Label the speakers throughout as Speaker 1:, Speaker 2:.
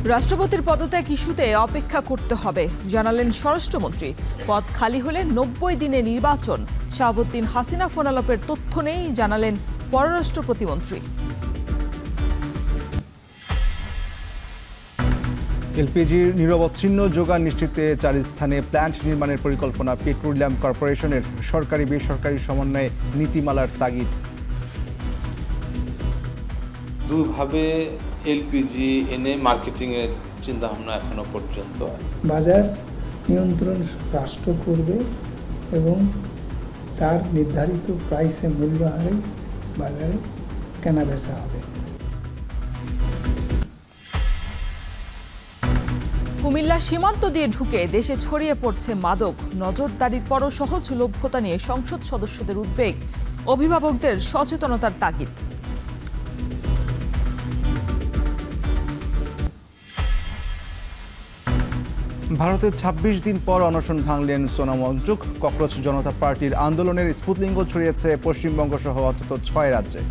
Speaker 1: রাষ্ট্রপতির পদত্যাগ ইস্যুতে অপেক্ষা করতে হবে জানালেন স্বরাষ্ট্রমন্ত্রী। পদ খালি হলে ৯০ দিনে নির্বাচন। শাহাবুদ্দিন হাসিনা ফোনালাপের তথ্য নেই জানালেন পররাষ্ট্র প্রতিমন্ত্রী।
Speaker 2: এলপিজির নিরবচ্ছিন্ন যোগান নিশ্চিতে ৪ স্থানে প্ল্যান্ট নির্মাণের পরিকল্পনা। পেট্রোলিয়াম কর্পোরেশনের সরকারি বেসরকারি সমন্বয়ে নীতিমালার তাগিদ।
Speaker 3: দুভাবে এলপিজি এনে মার্কেটিংয়ের চিন্তাভাবনা এখনো পর্যন্ত।
Speaker 4: বাজার নিয়ন্ত্রণ রাষ্ট্র করবে এবং তার নির্ধারিত প্রাইসে মূল্য হারে বাজারে কেনাবেচা হবে।
Speaker 1: কুমিল্লা সীমান্ত দিয়ে ঢুকে দেশে ছড়িয়ে পড়ছে মাদক। নজরদারির পরও সহজলভ্যতা নিয়ে সংসদ সদস্যদের উদ্বেগ। অভিভাবকদের সচেতনতার তাগিদ।
Speaker 2: ভারতে ২৬ দিন পর অনশন ভাঙলেন সোনাম ওয়াংচুক। ককরোচ জনতা পার্টির আন্দোলনের স্ফুটলিঙ্গ ছড়িয়েছে পশ্চিমবঙ্গ সহ অন্তত ৬ রাজ্যে।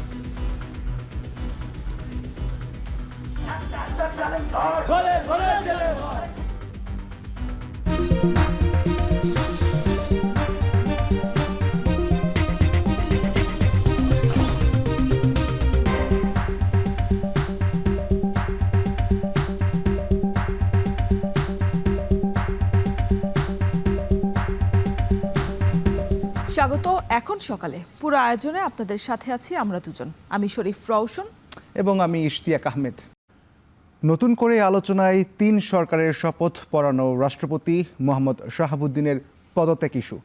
Speaker 1: স্বাগত এখন সকালে। পুরো আয়োজনে আপনাদের সাথে আছি আমরা দুজন, আমি শরীফ রওশন
Speaker 2: এবং আমি ইশতিয়াক আহমেদ। নতুন করে আলোচনায় ৩ সরকারের শপথ পড়ানো রাষ্ট্রপতি মোহাম্মদ শাহাবুদ্দিনের পদত্যাগ ইস্যু।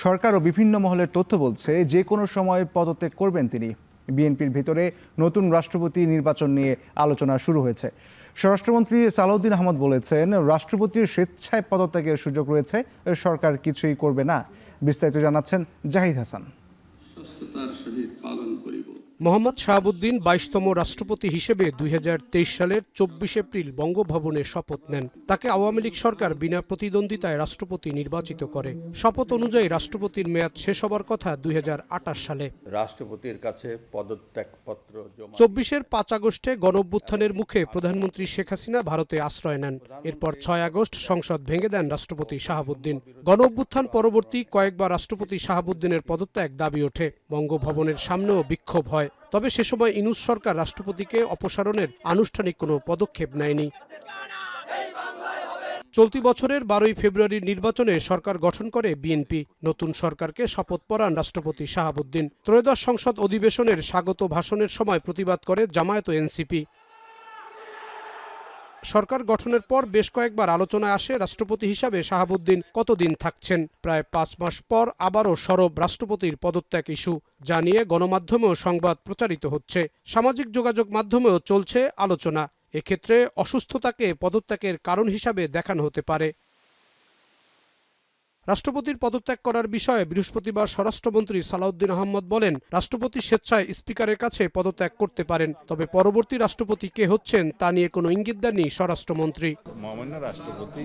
Speaker 2: সরকার ও বিভিন্ন মহলের তথ্য বলছে যে কোনো সময় পদত্যাগ করবেন তিনি। বিএনপির ভিতরে নতুন রাষ্ট্রপতি নির্বাচন নিয়ে আলোচনা শুরু হয়েছে। স্বরাষ্ট্রমন্ত্রী সালাউদ্দিন আহমদ বলেছেন, রাষ্ট্রপতির স্বেচ্ছায় পদত্যাগের সুযোগ রয়েছে, সরকার কিছুই করবে না। বিস্তারিত জানাচ্ছেন জাহিদ হাসান।
Speaker 5: মোহাম্মদ শাহাবুদ্দিন ২২তম রাষ্ট্রপতি হিসেবে ২০২৩ সালের ২৪ এপ্রিল বঙ্গভবনে শপথ নেন। তাকে আওয়ামী লীগ সরকার বিনা প্রতিদ্বন্দ্বিতায় রাষ্ট্রপতি নির্বাচিত করে। শপথ অনুযায়ী রাষ্ট্রপতির মেয়াদ শেষ হবার কথা ২০২৮ সালে।
Speaker 6: রাষ্ট্রপতির কাছে পদত্যাগপত্র
Speaker 5: ২৪-এর ৫ আগস্টে গণঅভ্যুত্থানের মুখে প্রধানমন্ত্রী শেখ হাসিনা ভারতে আশ্রয় নেন। এরপর ৬ আগস্ট সংসদ ভেঙে দেন রাষ্ট্রপতি শাহাবুদ্দিন। গণঅভ্যুত্থান পরবর্তী কয়েকবার রাষ্ট্রপতি শাহাবুদ্দিনের পদত্যাগ দাবি ওঠে। বঙ্গভবনের সামনেও বিক্ষোভ হয়। তবে সে সময় ইউনূস সরকার রাষ্ট্রপতিকে অপসারণের আনুষ্ঠানিক কোনো পদক্ষেপ নেয়নি। চলতি বছরের ১২ ফেব্রুয়ারির নির্বাচনে সরকার গঠন করে বিএনপি। নতুন সরকারকে শপথ পড়ান রাষ্ট্রপতি শাহাবুদ্দিন। ত্রয়োদশ সংসদ অধিবেশনের স্বাগত ভাষণের সময় প্রতিবাদ করে জামায়াত ও এনসিপি। সরকার গঠনের পর বেশ কয়েকবার আলোচনায় আসে রাষ্ট্রপতি হিসাবে শাহাবুদ্দিন কতদিন থাকছেন। প্রায় ৫ মাস পর আবারও সরব রাষ্ট্রপতির পদত্যাগ ইস্যু, যা নিয়ে গণমাধ্যমেও সংবাদ প্রচারিত হচ্ছে। সামাজিক যোগাযোগ মাধ্যমেও চলছে আলোচনা। এক্ষেত্রে অসুস্থতাকে পদত্যাগের কারণ হিসাবে দেখানো হতে পারে। রাষ্ট্রপতির পদত্যাগ করার বিষয়ে বৃহস্পতিবার স্বরাষ্ট্রমন্ত্রী সালাউদ্দিন আহমদ বলেন, রাষ্ট্রপতি স্বেচ্ছায় স্পিকারের কাছে পদত্যাগ করতে পারেন। তবে পরবর্তী রাষ্ট্রপতি কে হচ্ছেন তা নিয়ে কোনো ইঙ্গিত দেননি স্বরাষ্ট্রমন্ত্রী।
Speaker 7: মহামান্য রাষ্ট্রপতি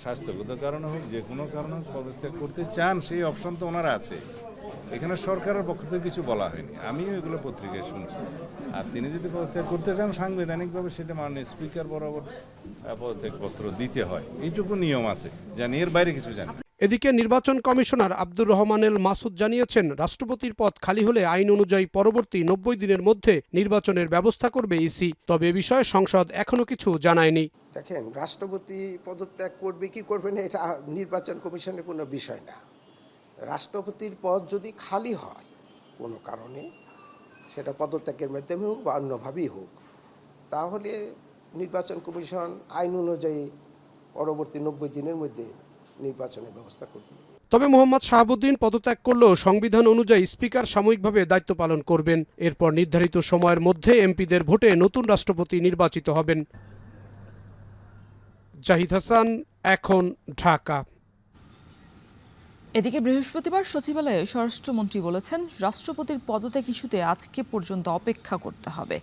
Speaker 7: স্বাস্থ্যগত কারণে হোক যে কোনো কারণে পদত্যাগ করতে চান, সেই অপশন তো ওনারা আছে। এখানে সরকারের পক্ষ থেকে কিছু বলা হয়নি, আমিও এগুলো পত্রিকায় শুনছি। আর তিনি যদি পদত্যাগ করতে চান সাংবিধানিকভাবে সেটা মাননীয় স্পিকার বরাবর পদত্যাগপত্র দিতে হয়, এইটুকু নিয়ম আছে, জানি, এর বাইরে কিছু জানি।
Speaker 5: এদিকে নির্বাচন কমিশনার আব্দুর রহমান এল মাসুদ জানিয়েছেন, রাষ্ট্রপতির পদ খালি হলে আইন অনুযায়ী পরবর্তী ৯০ দিনের মধ্যে নির্বাচনের ব্যবস্থা করবে ইসি। তবে এ বিষয়ে সংসদ এখনো কিছু জানায়নি।
Speaker 8: দেখেন, রাষ্ট্রপতি পদত্যাগ করবে কি করবে না এটা নির্বাচন কমিশনের কোনো বিষয় না। রাষ্ট্রপতির পদ যদি খালি হয় কোনো কারণে, সেটা পদত্যাগের মাধ্যমে হোক বা অন্যভাবেই হোক, তাহলে নির্বাচন কমিশন আইন অনুযায়ী পরবর্তী ৯০ দিনের মধ্যে নির্বাচনের ব্যবস্থা করবে।
Speaker 5: তবে মোহাম্মদ শাহাবুদ্দিন পদত্যাগ করলেও সংবিধান অনুযায়ী স্পিকার সাময়িকভাবে দায়িত্ব পালন করবেন। এরপর নির্ধারিত সময়ের মধ্যে এমপিদের ভোটে নতুন রাষ্ট্রপতি নির্বাচিত হবেন। জাহিদ হাসান, এখন, ঢাকা।
Speaker 1: এদিকে বৃহস্পতিবার সচিবালয়ে স্বরাষ্ট্রমন্ত্রী বলেছেন, রাষ্ট্রপতির পদত্যাগ ইস্যুতে আজকে পর্যন্ত অপেক্ষা করতে হবে।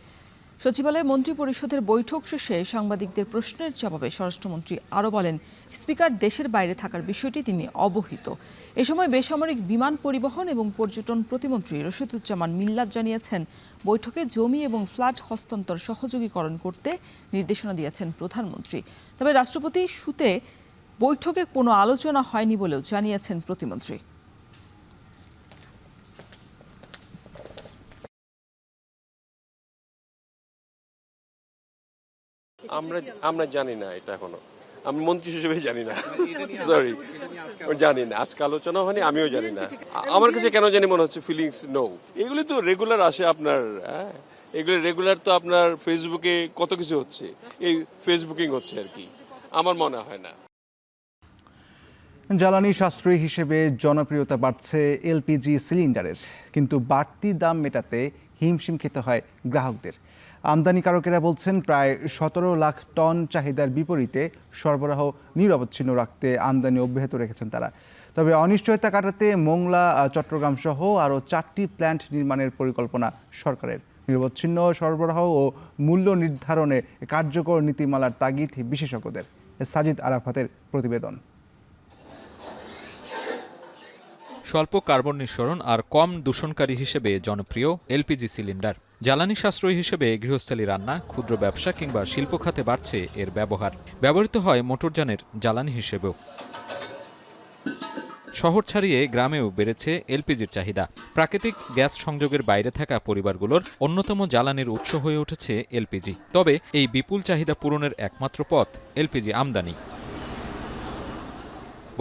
Speaker 1: সচিবালয়ে মন্ত্রিপরিষদের বৈঠক শেষে সাংবাদিকদের প্রশ্নের জবাবে স্বরাষ্ট্রমন্ত্রী আরও বলেন, স্পিকার দেশের বাইরে থাকার বিষয়টি তিনি অবহিত। এ সময় বেসামরিক বিমান পরিবহন এবং পর্যটন প্রতিমন্ত্রী রশিদুজ্জামান মিল্লাত জানিয়েছেন, বৈঠকে জমি এবং ফ্ল্যাট হস্তান্তর সহযোগীকরণ করতে নির্দেশনা দিয়েছেন প্রধানমন্ত্রী। তবে রাষ্ট্রপতি ইস্যুতে বৈঠকে কোনো আলোচনা হয়নি বলেও জানিয়েছেন প্রতিমন্ত্রী।
Speaker 9: আমরা জানি না, এটা এখনো আমি মন্ত্রী হিসেবে জানি না, সরি জানি না, আজকে আলোচনা হয়নি, আমিও জানি না। আমার কাছে কেন জানি মনে হচ্ছে ফিলিংস নো। এগুলি তো রেগুলার আসে আপনার, এগুলো রেগুলার তো আপনার ফেসবুকে কত কিছু হচ্ছে, এই ফেসবুকিং হচ্ছে আর কি, আমার মনে হয় না।
Speaker 2: জ্বালানি সাশ্রয়ী হিসেবে জনপ্রিয়তা বাড়ছে এলপিজি সিলিন্ডারের, কিন্তু বাড়তি দাম মেটাতে হিমশিম খেতে হয় গ্রাহকদের। আমদানিকারকেরা বলছেন, প্রায় 17 লাখ টন চাহিদার বিপরীতে সরবরাহ নিরবচ্ছিন্ন রাখতে আমদানি অব্যাহত রেখেছেন তারা। তবে অনিশ্চয়তা কাটাতে মোংলা, চট্টগ্রাম সহ আরও 4টি প্ল্যান্ট নির্মাণের পরিকল্পনা সরকারের। নিরবচ্ছিন্ন সরবরাহ ও মূল্য নির্ধারণে কার্যকর নীতিমালার তাগিদ বিশেষজ্ঞদের। সাজিদ আরাফাতের প্রতিবেদন।
Speaker 10: স্বল্প কার্বন নিঃসরণ আর কম দূষণকারী হিসেবে জনপ্রিয় এলপিজি সিলিন্ডার। জ্বালানি সাশ্রয়ী হিসেবে গৃহস্থালী রান্না, ক্ষুদ্র ব্যবসা কিংবা শিল্প খাতে বাড়ছে এর ব্যবহার। ব্যবহৃত হয় মোটরযানের জ্বালানি হিসেবেও। শহর ছাড়িয়ে গ্রামেও বেড়েছে এলপিজির চাহিদা। প্রাকৃতিক গ্যাস সংযোগের বাইরে থাকা পরিবারগুলোর অন্যতম জ্বালানির উৎস হয়ে উঠেছে এলপিজি। তবে এই বিপুল চাহিদা পূরণের একমাত্র পথ এলপিজি আমদানি।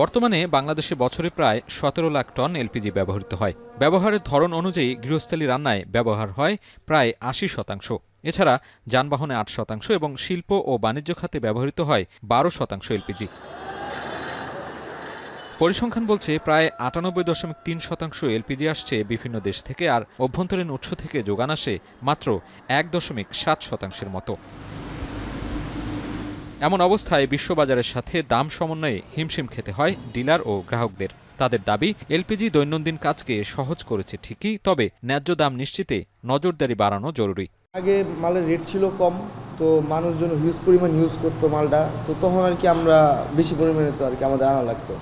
Speaker 10: বর্তমানে বাংলাদেশে বছরে প্রায় 17 লাখ টন এলপিজি ব্যবহৃত হয়। ব্যবহারের ধরন অনুযায়ী গৃহস্থালী রান্নায় ব্যবহার হয় প্রায় 80%। এছাড়া যানবাহনে 8% এবং শিল্প ও বাণিজ্য খাতে ব্যবহৃত হয় 12% এলপিজি। পরিসংখ্যান বলছে, প্রায় 98.3% এলপিজি আসছে বিভিন্ন দেশ থেকে, আর অভ্যন্তরীণ উৎস থেকে যোগান আসে মাত্র 1.7% মতো। এমন অবস্থায় বিশ্ববাজারের সাথে দাম সমন্বয়ে হিমশিম খেতে হয় ডিলার ও গ্রাহকদের। তাদের দাবি, এলপিজি দৈনন্দিন কাজকে সহজ করেছে ঠিকই, তবে ন্যায্য দাম নিশ্চিতে নজরদারি বাড়ানো জরুরি।
Speaker 11: আগে মালের রেট ছিল কম, তো মানুষজন হিউজ পরিমাণ ইউজ করতো মালটা, তো তখন আর কি আমরা বেশি পরিমাণে তো আর কি আমাদের আনা লাগতো।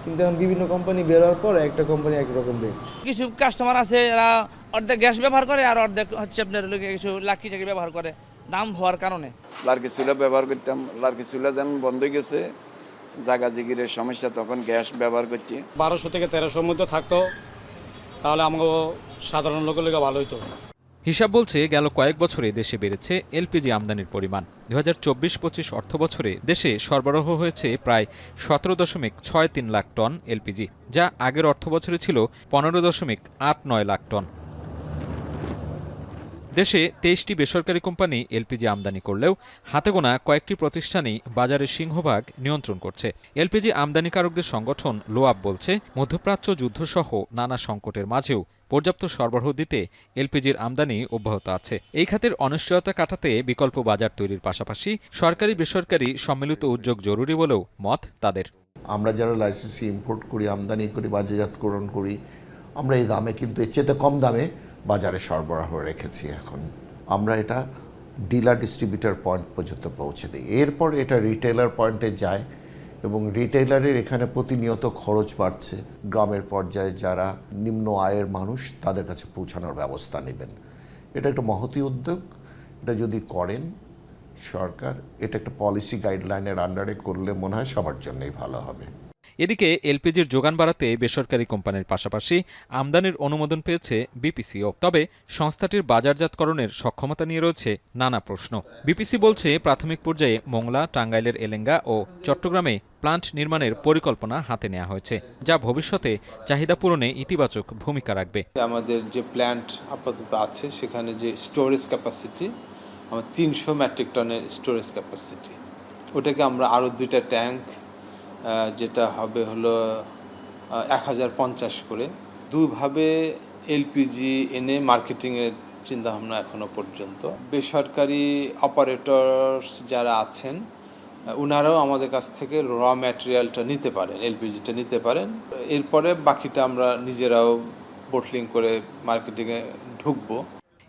Speaker 11: কিন্তু এখন বিভিন্ন কোম্পানি বের হওয়ার পর একটা কোম্পানি একরকম রেট।
Speaker 12: কিছু কাস্টমার আছে এরা অর্ধেক গ্যাস ব্যবহার করে আর অর্ধেক হচ্ছে আপনার কিছু লাকি চাকি ব্যবহার করে দাম হওয়ার কারণে।
Speaker 13: লার্কি চুলা ব্যবহার করতাম, লার্কি চুলা যেমন বন্ধ হয়ে গেছে, জায়গা জিগিরের সমস্যা, তখন গ্যাস ব্যবহার করছি।
Speaker 14: 1200 থেকে 1300 মধ্যে থাকতো, তাহলে আমাকে সাধারণ লোকের লেগে ভালো হইতো।
Speaker 10: হিসাব বলছে, গেল কয়েক বছরে দেশে বেড়েছে এলপিজি আমদানির পরিমাণ। 2024-25 অর্থ বছরে দেশে সরবরাহ হয়েছে প্রায় 17.63 লাখ টন এলপিজি, যা আগের অর্থ বছরে ছিল 15.89 লাখ টন। দেশে 23টি বেসরকারি কোম্পানি এলপিজি আমদানি করলেও হাতে গোনা কয়েকটি প্রতিষ্ঠানই বাজারের সিংহভাগ নিয়ন্ত্রণ করছে। এলপিজি আমদানিকারকদের সংগঠন লোয়াব বলছে, মধ্যপ্রাচ্য যুদ্ধসহ নানা সংকটের মাঝেও পর্যাপ্ত সরবরাহ দিতে এলপিজির আমদানি অব্যাহত আছে। এই খাতের অনিশ্চয়তা কাটাতে বিকল্প বাজার তৈরির পাশাপাশি সরকারি বেসরকারি সম্মিলিত উদ্যোগ জরুরি বলেও মত তাদের।
Speaker 6: আমরা যারা লাইসেন্সি ইম্পোর্ট করি, আমদানি করি, বাজারজাতকরণ করি, আমরা এই দামে কিন্তু এর চেয়ে কম দামে বাজারে সরবরাহ রেখেছি। এখন আমরা এটা ডিলার ডিস্ট্রিবিউটর পয়েন্ট পর্যন্ত পৌঁছে দিই, এরপর এটা রিটেলার পয়েন্টে যায় এবং রিটেলারের এখানে প্রতিনিয়ত খরচ বাড়ছে। গ্রামের পর্যায়ে যারা নিম্ন আয়ের মানুষ, তাদের কাছে পৌঁছানোর ব্যবস্থা নেবেন। এটা একটা মহতী উদ্যোগ। এটা যদি করেন সরকার, এটা একটা পলিসি গাইডলাইনের আন্ডারে করলে মনে হয় সবার জন্যই ভালো হবে।
Speaker 10: এদিকে এলপিজির যোগান বাড়াতে বেসরকারি কোম্পানির পাশাপাশি আমদানির অনুমোদন পেয়েছে বিপিসিও। তবে সংস্থাটির বাজারজাতকরণের সক্ষমতা নিয়ে রয়েছে নানা প্রশ্ন। বিপিসি বলছে, প্রাথমিক পর্যায়ে মোংলা, টাঙ্গাইলের এলেঙ্গা ও চট্টগ্রামে প্লান্ট নির্মাণের পরিকল্পনা হাতে নেওয়া হয়েছে, যা ভবিষ্যতে চাহিদা পূরণে ইতিবাচক ভূমিকা রাখবে।
Speaker 3: আমাদের যে প্ল্যান্ট আপাতত আছে, সেখানে যে স্টোরেজ ক্যাপাসিটি, আমার 300 মেট্রিক টনের স্টোরেজ ক্যাপাসিটি, ওটাকে আমরা আরও 2টা ট্যাঙ্ক, যেটা হবে হলো 1050 করে, দুভাবে এলপিজি এনে মার্কেটিংয়ের চিন্তাভাবনা এখনো পর্যন্ত। বেসরকারি অপারেটরস যারা আছেন, ওনারাও আমাদের কাছ থেকে র ম্যাটেরিয়ালটা নিতে পারেন, এলপিজিটা নিতে পারেন। এরপরে বাকিটা আমরা নিজেরাও বোটলিং করে মার্কেটিংয়ে ঢুকবো।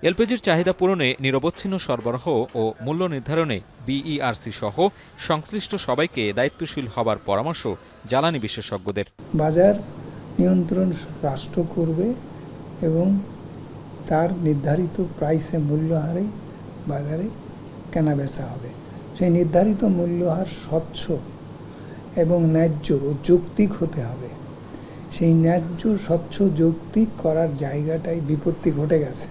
Speaker 10: এলপিজির চাহিদা পূরণে নিরবচ্ছিন্ন সরবরাহ ও মূল্য নির্ধারণে বিইআরসি সহ সংশ্লিষ্ট সবাইকে দায়িত্বশীল হবার পরামর্শ জ্বালানি বিশেষজ্ঞদের।
Speaker 4: বাজার নিয়ন্ত্রণ রাষ্ট্র করবে এবং তার নির্ধারিত প্রাইসে মূল্য হারে বাজারে কেনাবেচা হবে। সেই নির্ধারিত মূল্য হার স্বচ্ছ এবং ন্যায্য ও যৌক্তিক হতে হবে। সেই ন্যায্য স্বচ্ছ যৌক্তিক করার জায়গাটাই বিপত্তি ঘটে গেছে।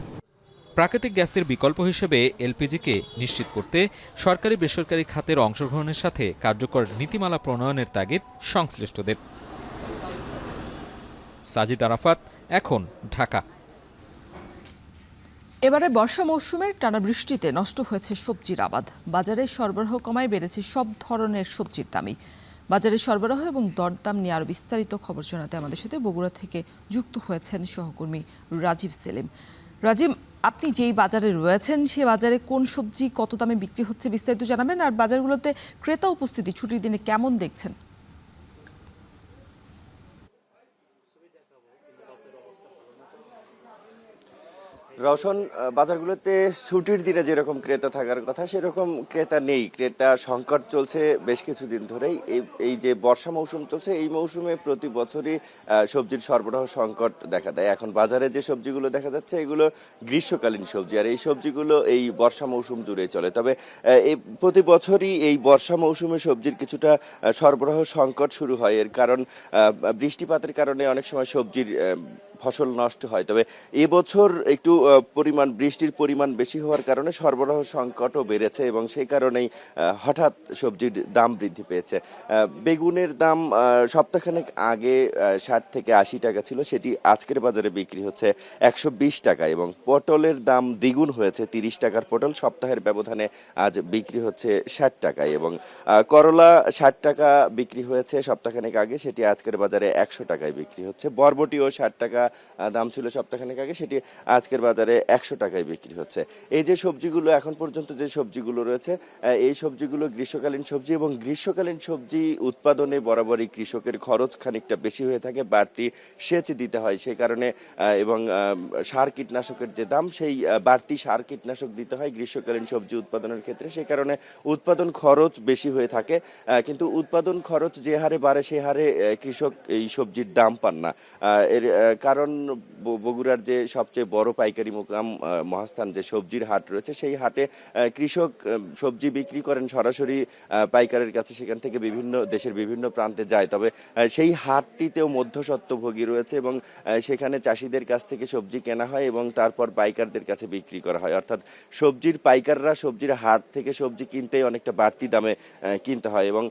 Speaker 10: প্রাকৃতিক গ্যাসের বিকল্প হিসেবে এলপিজিকে নিশ্চিত করতে সরকারি বেসরকারি খাতের অংশগ্রহণের সাথে কার্যকর নীতিমালা প্রণয়নের তাগিদ সংশ্লিষ্টদের। সাজিদ আরাফাত, এখন ঢাকা।
Speaker 1: এবারে বর্ষা মৌসুমের টানা বৃষ্টিতে নষ্ট হয়েছে সবজির আবাদ। বাজারে সরবরাহ কমায় বেড়েছে সব ধরনের সবজির দামই। বাজারে সরবরাহ এবং দরদাম নিয়ে আরও বিস্তারিত খবর জানাতে আমাদের সাথে বগুড়া থেকে যুক্ত হয়েছেন সহকর্মী রাজীব সেলিম। রাজীব, আপনি যেই বাজারে রয়েছেন সে বাজারে কোন সবজি কত দামে বিক্রি হচ্ছে বিস্তারিত জানাবেন, আর বাজারগুলোতে ক্রেতা উপস্থিতি ছুটির দিনে কেমন দেখছেন?
Speaker 15: রওশন, বাজারগুলোতে ছুটির দিনে যেরকম ক্রেতা থাকার কথা সেরকম ক্রেতা নেই। ক্রেতা সংকট চলছে বেশ কিছুদিন ধরেই। এই যে বর্ষা মৌসুম চলছে, এই মৌসুমে প্রতি বছরই সবজির সরবরাহ সংকট দেখা দেয়। এখন বাজারে যে সবজিগুলো দেখা যাচ্ছে এগুলো গ্রীষ্মকালীন সবজি, আর এই সবজিগুলো এই বর্ষা মৌসুম জুড়ে চলে। তবে এই প্রতি বছরই এই বর্ষা মৌসুমে সবজির কিছুটা সরবরাহ সংকট শুরু হয়। এর কারণ বৃষ্টিপাতের কারণে অনেক সময় সবজির ফসল নষ্ট হয়। তবে এবছর একটু বৃষ্টির পরিমাণ বেশি হওয়ার কারণে সরবরাহ সংকটও বেড়েছে এবং সেই কারণেই হঠাৎ সবজির দাম বৃদ্ধি পেয়েছে। বেগুনের দাম সপ্তাহখানেক আগে 60 থেকে 80 টাকা ছিল, সেটি আজকের বাজারে বিক্রি হচ্ছে 120 টাকা এবং পটলের দাম দ্বিগুণ হয়েছে। 30 টাকার পটল সপ্তাহের ব্যবধানে আজ বিক্রি হচ্ছে 60 টাকায় এবং করলা 60 টাকা বিক্রি হয়েছে সপ্তাহখানেক আগে, সেটি আজকের বাজারে 100 টাকায় বিক্রি হচ্ছে। বরবটিও 60 টাকা দাম ছিল সপ্তাহখানেক আগে, সেটি আজকের বাজারে 100 টাকায় বিক্রি হচ্ছে। এই যে সবজিগুলো এখন পর্যন্ত যে সবজিগুলো রয়েছে, এই সবজিগুলো গ্রীষ্মকালীন সবজি এবং গ্রীষ্মকালীন সবজি উৎপাদনে বরাবরই কৃষকের খরচ খানিকটা বেশি হয়ে থাকে, বাড়তি সেচ দিতে হয় সেই কারণে, এবং সার কীটনাশকের যে দাম সেই বাড়তি সার কীটনাশক দিতে হয় গ্রীষ্মকালীন সবজি উৎপাদনের ক্ষেত্রে, সেই কারণে উৎপাদন খরচ বেশি হয়ে থাকে। কিন্তু উৎপাদন খরচ যে হারে বাড়ে সে হারে কৃষক এই সবজির দাম পান না। এর কারণ বগুড়ার যে সবচেয়ে বড় পাইকারি মোকাম মহাস্থান যে সবজির হাট রয়েছে, সেই হাটে কৃষক সবজি বিক্রি করেন সরাসরি পাইকারের কাছে, সেখান থেকে দেশের বিভিন্ন প্রান্তে যায়। তবে সেই হাটটিতেও মধ্যস্বত্বভোগী রয়েছে এবং সেখানে চাষিদের কাছ থেকে সবজি কেনা হয় এবং তারপর পাইকারদের কাছে বিক্রি করা হয়। অর্থাৎ সবজির পাইকাররা সবজির হাট থেকে সবজি কিনতেই অনেকটা বাড়তি দামে কিনতে হয় এবং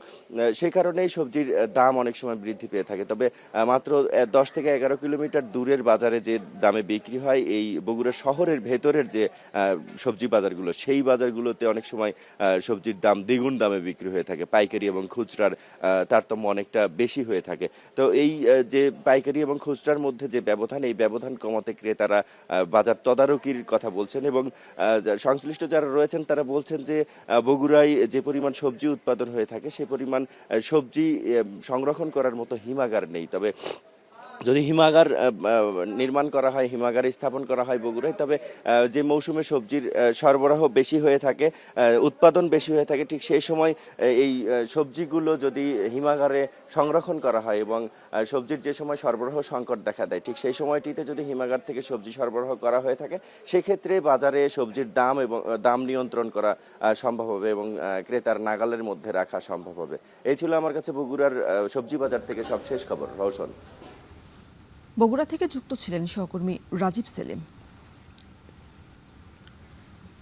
Speaker 15: সেই কারণেই সবজির দাম অনেক সময় বৃদ্ধি পেয়ে থাকে। তবে মাত্র 10 থেকে 11 কিলোমিটার দূরের বাজারে যে দামে বিক্রি হয়, এই বগুড়া শহরের ভেতরের যে সবজি বাজারগুলো, সেই বাজারগুলোতে অনেক সময় সবজির দাম দ্বিগুণ দামে বিক্রি হয়ে থাকে। পাইকারি এবং খুচরার তারতম্য অনেকটা বেশি হয়ে থাকে। তো এই যে পাইকারি এবং খুচরার মধ্যে যে ব্যবধান, এই ব্যবধান কমাতে ক্রেতারা বাজার তদারকির কথা বলছেন এবং সংশ্লিষ্ট যারা রয়েছেন তারা বলছেন যে বগুড়ায় যে পরিমাণ সবজি উৎপাদন হয়ে থাকে সে পরিমাণ সবজি সংরক্ষণ করার মতো হিমাগার নেই। তবে যদি হিমাগার নির্মাণ করা হয়, হিমাগার স্থাপন করা হয় বগুড়ায়, তবে যে মৌসুমে সবজির সরবরাহ বেশি হয়ে থাকে, উৎপাদন বেশি হয়ে থাকে, ঠিক সেই সময় এই সবজিগুলো যদি হিমাগারে সংরক্ষণ করা হয় এবং সবজির যে সময় সরবরাহ সংকট দেখা দেয়, ঠিক সেই সময়টিতে যদি হিমাগার থেকে সবজি সরবরাহ করা হয়ে থাকে, সেক্ষেত্রে বাজারে সবজির দাম এবং দাম নিয়ন্ত্রণ করা সম্ভব হবে এবং ক্রেতার নাগালের মধ্যে রাখা সম্ভব হবে। এই ছিল আমার কাছে বগুড়ার সবজি বাজার থেকে সব শেষ খবর। রওশন।
Speaker 1: বগুড়া থেকে যুক্ত ছিলেন সহকর্মী রাজীব সেলিম।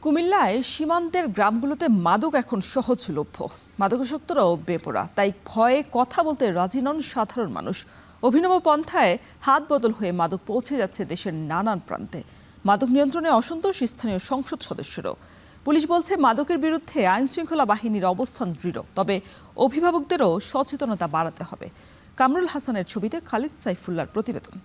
Speaker 1: কুমিল্লায় সীমান্তের গ্রামগুলোতে মাদক এখন সহজলভ্য। মাদকাসক্তরাও বেপরা, তাই ভয়ে কথা বলতে রাজি নন সাধারণ মানুষ। অভিনব পন্থায় হাত বদল হয়ে মাদক পৌঁছে যাচ্ছে দেশের নানান প্রান্তে। মাদক নিয়ন্ত্রণে অসন্তোষ স্থানীয় সংসদ সদস্যরাও। পুলিশ বলছে মাদকের বিরুদ্ধে আইনশৃঙ্খলা বাহিনীর অবস্থান দৃঢ়, তবে অভিভাবকদেরও সচেতনতা বাড়াতে হবে। কামরুল হাসানের ছবিতে খালিদ সাইফুল্লাহর প্রতিবেদন।